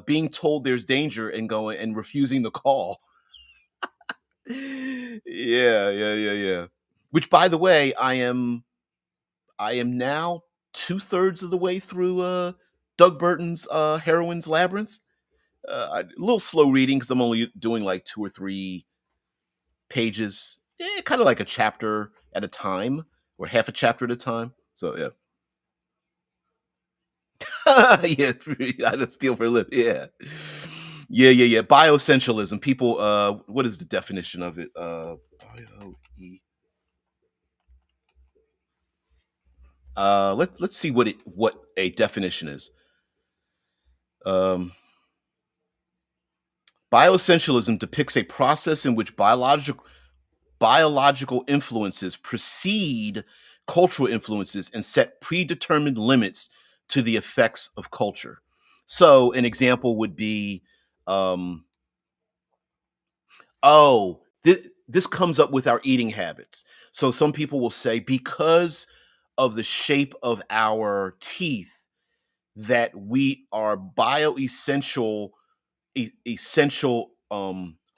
being told there's danger and going and refusing the call. Yeah, yeah, yeah, yeah. Which, by the way, I am now 2/3 of the way through Doug Burton's Heroin's Labyrinth. A little slow reading because I'm only doing like 2 or 3 pages, kind of like a chapter at a time, or half a chapter at a time. So yeah, yeah, I just steal for a living. Yeah, yeah, yeah, yeah. Bioessentialism. People, what is the definition of it? Bio. Let's see what a definition is. Um, Bioessentialism depicts a process in which biological influences precede cultural influences and set predetermined limits to the effects of culture. So, an example would be, um, this comes up with our eating habits. So, some people will say, because of the shape of our teeth, that we are essential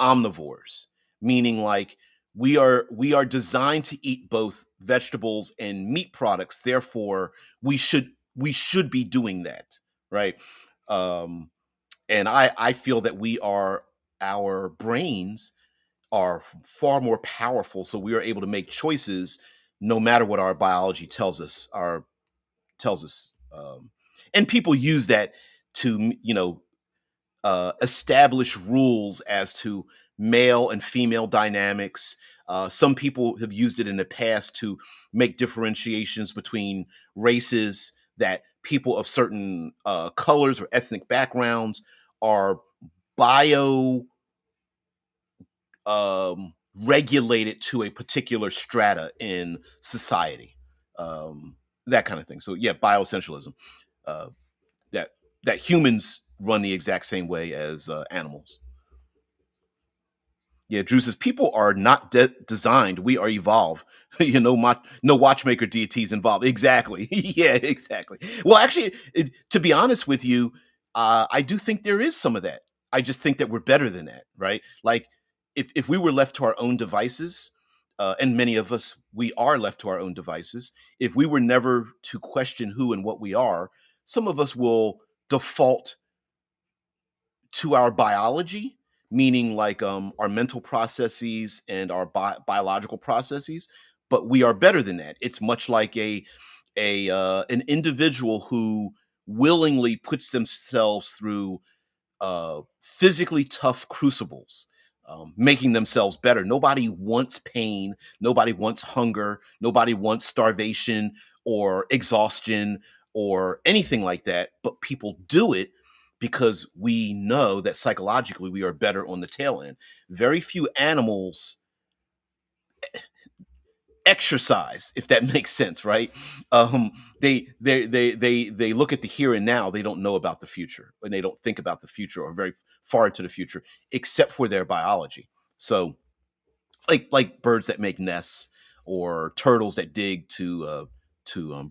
omnivores, meaning like we are designed to eat both vegetables and meat products. Therefore, we should be doing that, right? um and I feel that our brains are far more powerful, so we are able to make choices no matter what our biology tells us. And people use that to, establish rules as to male and female dynamics. Some people have used it in the past to make differentiations between races, that people of certain colors or ethnic backgrounds are bio regulated to a particular strata in society. Um, that kind of thing. So yeah, bioessentialism. Uh, that that humans run the exact same way as animals. Yeah, Drew says people are not designed. We are evolved. No watchmaker deities involved. Exactly. Yeah, exactly. Well, actually, to be honest with you, I do think there is some of that. I just think that we're better than that, right? Like, if we were left to our own devices, and many of us, we are left to our own devices. If we were never to question who and what we are, some of us will default to our biology, meaning like our mental processes and our biological processes. But we are better than that. It's much like an individual who willingly puts themselves through physically tough crucibles, making themselves better. Nobody wants pain. Nobody wants hunger. Nobody wants starvation or exhaustion or anything like that. But people do it because we know that psychologically we are better on the tail end. Very few animals, exercise, if that makes sense, right? um they look at the here and now. They don't know about the future, and they don't think about the future, or very far into the future, except for their biology. So like birds that make nests, or turtles that dig to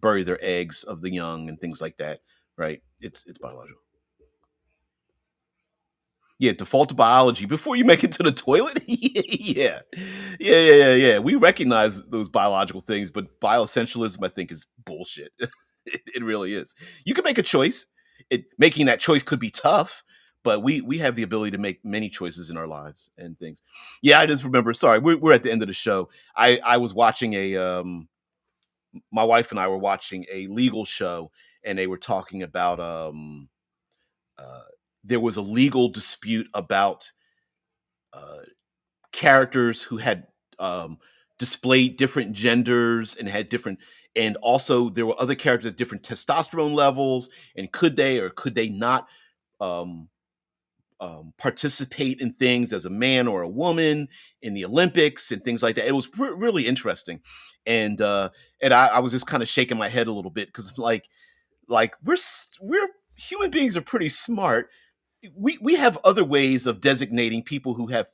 bury their eggs of the young, and things like that, right? It's biological. Yeah, default to biology before you make it to the toilet. Yeah, yeah. We recognize those biological things, but bioessentialism, I think, is bullshit. It really is. You can make a choice. Making that choice could be tough, but we have the ability to make many choices in our lives and things. Yeah, I just remember. Sorry, we're at the end of the show. I was watching my wife and I were watching a legal show, and they were talking about uh, there was a legal dispute about uh, characters who had um, displayed different genders and had different, and also there were other characters at different testosterone levels, and could they or could they not um, participate in things as a man or a woman in the Olympics and things like that. It was really interesting, and I was just kind of shaking my head a little bit, because like we're human beings are pretty smart. We have other ways of designating people who have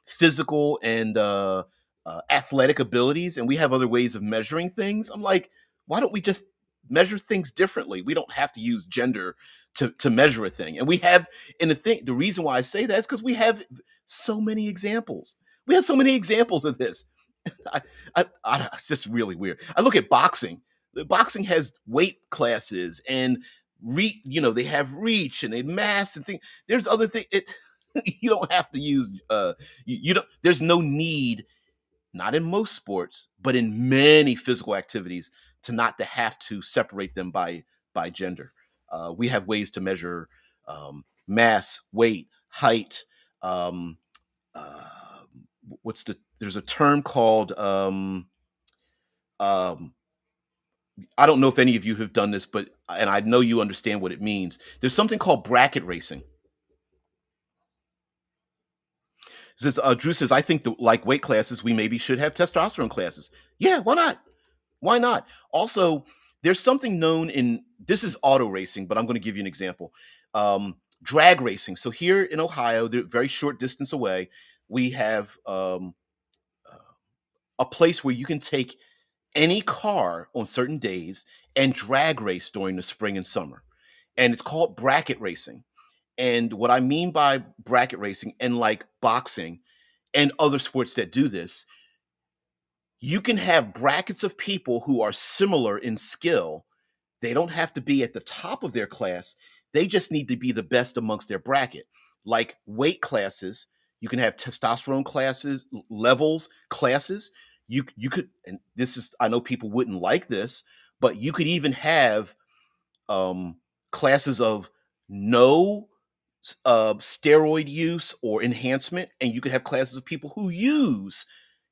physical and athletic abilities, and we have other ways of measuring things. I'm like, why don't we just measure things differently? We don't have to use gender to measure a thing. And we have, and the reason why I say that is because we have so many examples. We have so many examples of this. It's just really weird. I look at boxing. The boxing has weight classes, and they have reach, and they mass and things. There's other things. You don't have to use you don't. There's no need, not in most sports, but in many physical activities, to not to have to separate them by gender. We have ways to measure mass, weight, height. Um, uh, there's a term called um, I don't know if any of you have done this, but and I know you understand what it means. There's something called bracket racing. Says Drew says, I think that, like weight classes, we maybe should have testosterone classes. Yeah, why not? Why not? Also, there's something known in, this is auto racing, but I'm going to give you an example. Drag racing. So here in Ohio, they're very short distance away. We have uh, a place where you can take any car on certain days and drag race during the spring and summer. And it's called bracket racing. And what I mean by bracket racing, and like boxing and other sports that do this, you can have brackets of people who are similar in skill. They don't have to be at the top of their class. They just need to be the best amongst their bracket. Like weight classes, you can have testosterone classes, levels, classes. You could, and this is, I know people wouldn't like this, but you could even have um, classes of no steroid use or enhancement, and you could have classes of people who use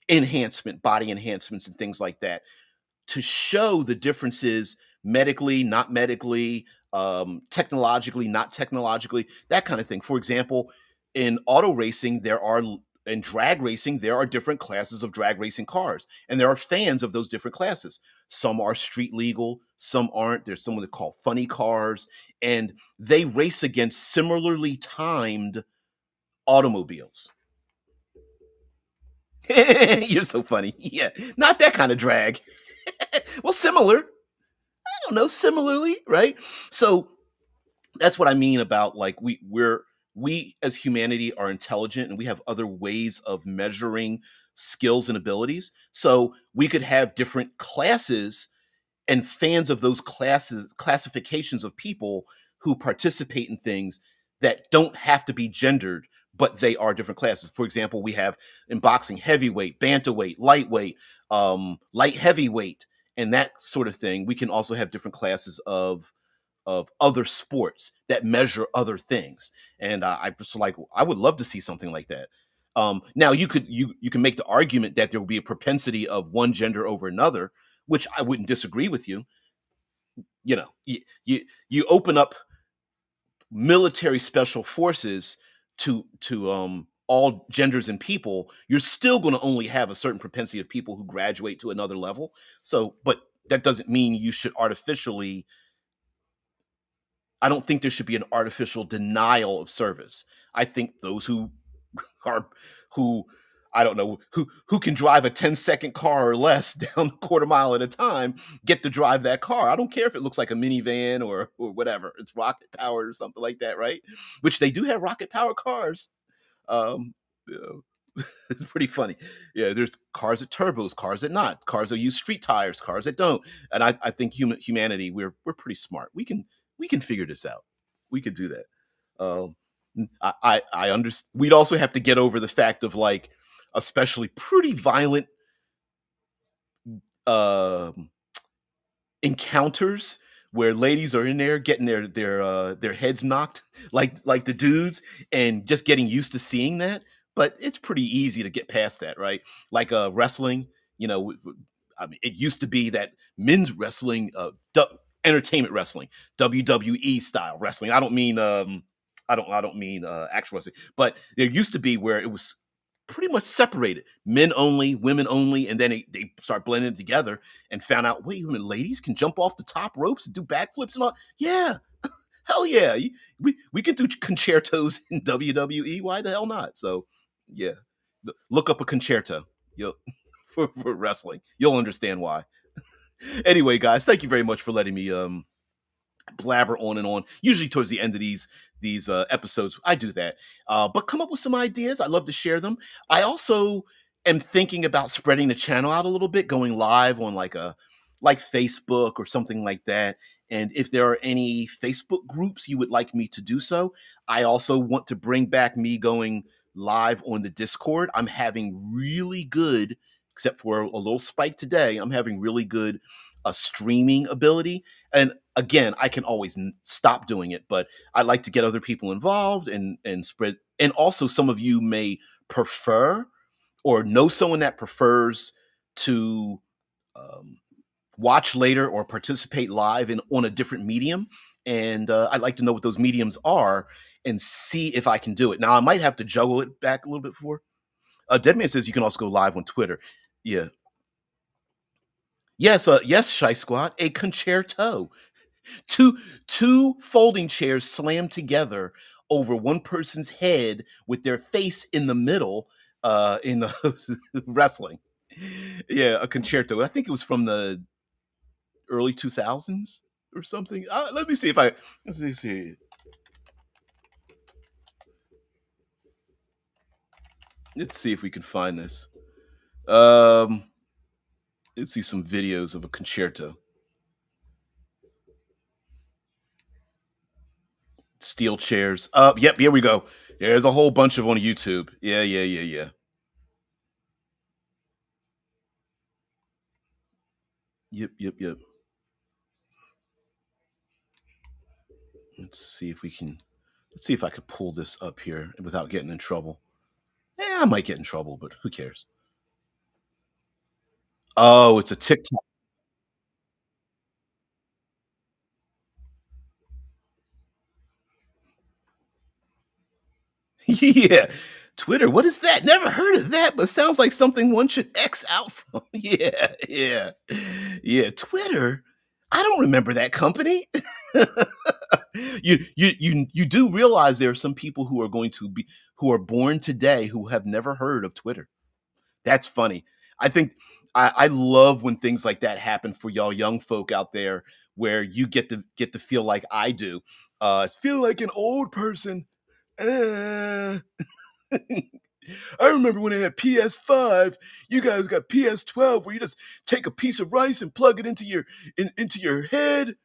enhancement, body enhancements, and things like that, to show the differences medically, not medically, technologically, not technologically, that kind of thing. For example, in auto racing, in drag racing, there are different classes of drag racing cars, and there are fans of those different classes. Some are street legal, some aren't. There's some that call funny cars, and they race against similarly timed automobiles. You're so funny. Yeah, not that kind of drag. Well, similar. I don't know, similarly, right? So that's what I mean about, like, we as humanity are intelligent, and we have other ways of measuring skills and abilities. So we could have different classes and fans of those classifications of people who participate in things that don't have to be gendered, but they are different classes. For example, we have in boxing heavyweight, bantamweight, lightweight, light heavyweight, and that sort of thing. We can also have different classes of other sports that measure other things. And I just, like, I would love to see something like that. Now you can make the argument that there will be a propensity of one gender over another, which I wouldn't disagree with you. You open up military special forces to all genders and people, you're still going to only have a certain propensity of people who graduate to another level. So, but that doesn't mean you should artificially. I don't think there should be an artificial denial of service. I think those who are who I don't know who can drive a 10-second car or less down a quarter mile at a time get to drive that car. I don't care if it looks like a minivan or whatever. It's rocket powered or something like that, right? Which they do have rocket powered cars. You know, it's pretty funny. Yeah, there's cars that turbos, cars that not, cars that use street tires, cars that don't. And I think humanity, we're pretty smart. We can figure this out. We could do that. Um, I understand. We'd also have to get over the fact of like, especially pretty violent um, encounters where ladies are in there getting their heads knocked like the dudes, and just getting used to seeing that. But it's pretty easy to get past that, right? Like wrestling, you know, I mean, it used to be that men's wrestling, entertainment wrestling, WWE style wrestling. I don't mean actual wrestling, but there used to be where it was pretty much separated, men only, women only, and then they start blending together and found out, wait a minute, ladies can jump off the top ropes and do backflips and all. Yeah, hell yeah, we can do concertos in WWE. Why the hell not? So yeah, look up a concerto. You'll for wrestling. You'll understand why. Anyway, guys, thank you very much for letting me blabber on and on. Usually towards the end of these episodes, I do that. But come up with some ideas. I love to share them. I also am thinking about spreading the channel out a little bit, going live on like Facebook or something like that. And if there are any Facebook groups you would like me to do so, I also want to bring back me going live on the Discord. I'm having really good, except for a little spike today, I'm having really good streaming ability. And again, I can always stop doing it, but I like to get other people involved and spread. And also, some of you may prefer or know someone that prefers to um, watch later or participate live in on a different medium. And I'd like to know what those mediums are and see if I can do it. Now, I might have to juggle it back a little bit before. Deadman says you can also go live on Twitter. Yeah. Yes, yes, Shy Squad, a concerto. Two folding chairs slammed together over one person's head with their face in the middle in the wrestling. Yeah, a concerto. I think it was from the early 2000s or something. Let me see if I let's see. Let's see if we can find this. Um, let's see some videos of a concerto. Steel chairs. Yep, here we go. There's a whole bunch of on YouTube. Yeah, yeah, yeah, yeah. Yep, yep, yep. Let's see if we can. Let's see if I could pull this up here without getting in trouble. Yeah, I might get in trouble, but who cares? Oh, it's a TikTok. Yeah. Twitter, what is that? Never heard of that, but sounds like something one should X out from. Yeah, yeah. Yeah, Twitter. I don't remember that company. You do realize there are some people who are going to be who are born today who have never heard of Twitter. That's funny. I think I love when things like that happen for y'all young folk out there, where you get to feel like I do. It's feel like an old person. Uh, I remember when I had PS5. You guys got PS12, where you just take a piece of rice and plug it into your head.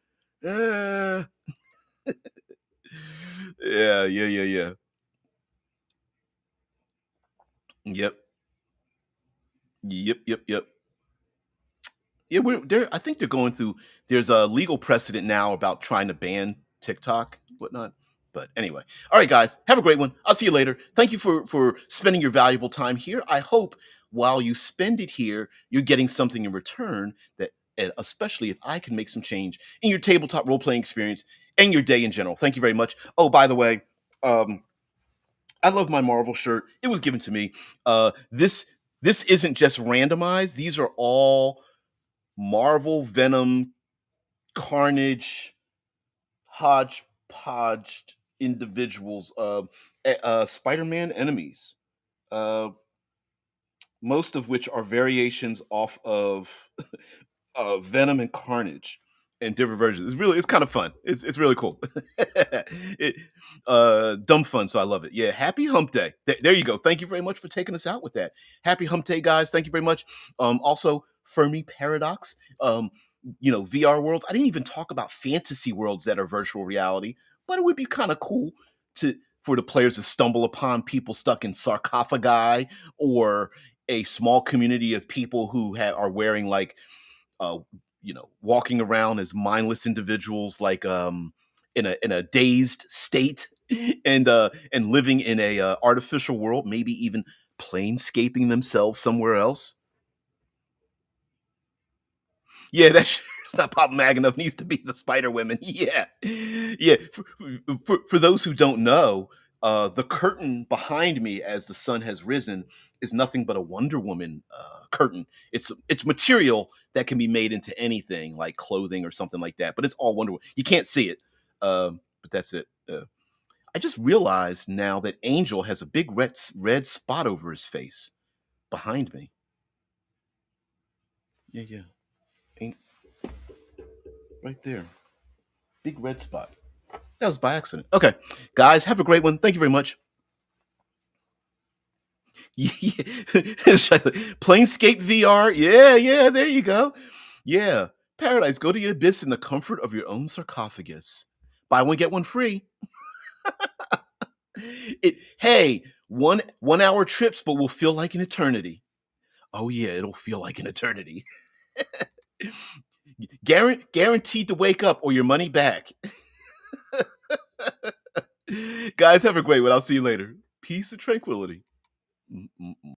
Uh, yeah, yeah, yeah, yeah. Yep, yep, yep, yep. Yeah, they're. I think they're going through. There's a legal precedent now about trying to ban TikTok, whatnot. But anyway, all right, guys, have a great one. I'll see you later. Thank you for spending your valuable time here. I hope while you spend it here, you're getting something in return that, and especially if I can make some change in your tabletop role playing experience and your day in general. Thank you very much. Oh, by the way, um, I love my Marvel shirt. It was given to me. This isn't just randomized. These are all Marvel Venom Carnage hodgepodge individuals. Spider-Man enemies. Uh, most of which are variations off of Venom and Carnage in different versions. It's kind of fun. It's really cool. it Dumb fun, so I love it. Yeah, happy hump day. There you go. Thank you very much for taking us out with that. Happy hump day, guys. Thank you very much. Also Fermi Paradox. VR worlds. I didn't even talk about fantasy worlds that are virtual reality, but it would be kind of cool to for the players to stumble upon people stuck in sarcophagi, or a small community of people who are wearing like uh, walking around as mindless individuals, like in a dazed state, and living in a artificial world, maybe even planescaping themselves somewhere else. Yeah, that it's not Pop Mag enough. Needs to be the Spider Women. Yeah, yeah. For those who don't know, the curtain behind me as the sun has risen is nothing but a Wonder Woman curtain. It's material that can be made into anything like clothing or something like that, but it's all Wonder Woman. You can't see it, but that's it. I just realized now that Angel has a big red spot over his face behind me. Yeah, yeah, ain't right there. Big red spot. That was by accident. Okay, guys, have a great one. Thank you very much. Planescape VR. Yeah, yeah, there you go. Yeah. Paradise, go to the abyss in the comfort of your own sarcophagus. Buy one, get one free. Hey, 1 hour trips, but will feel like an eternity. Oh yeah, it'll feel like an eternity. Guaranteed to wake up or your money back. Guys, have a great one. I'll see you later. Peace and tranquility. Mm-mm-mm.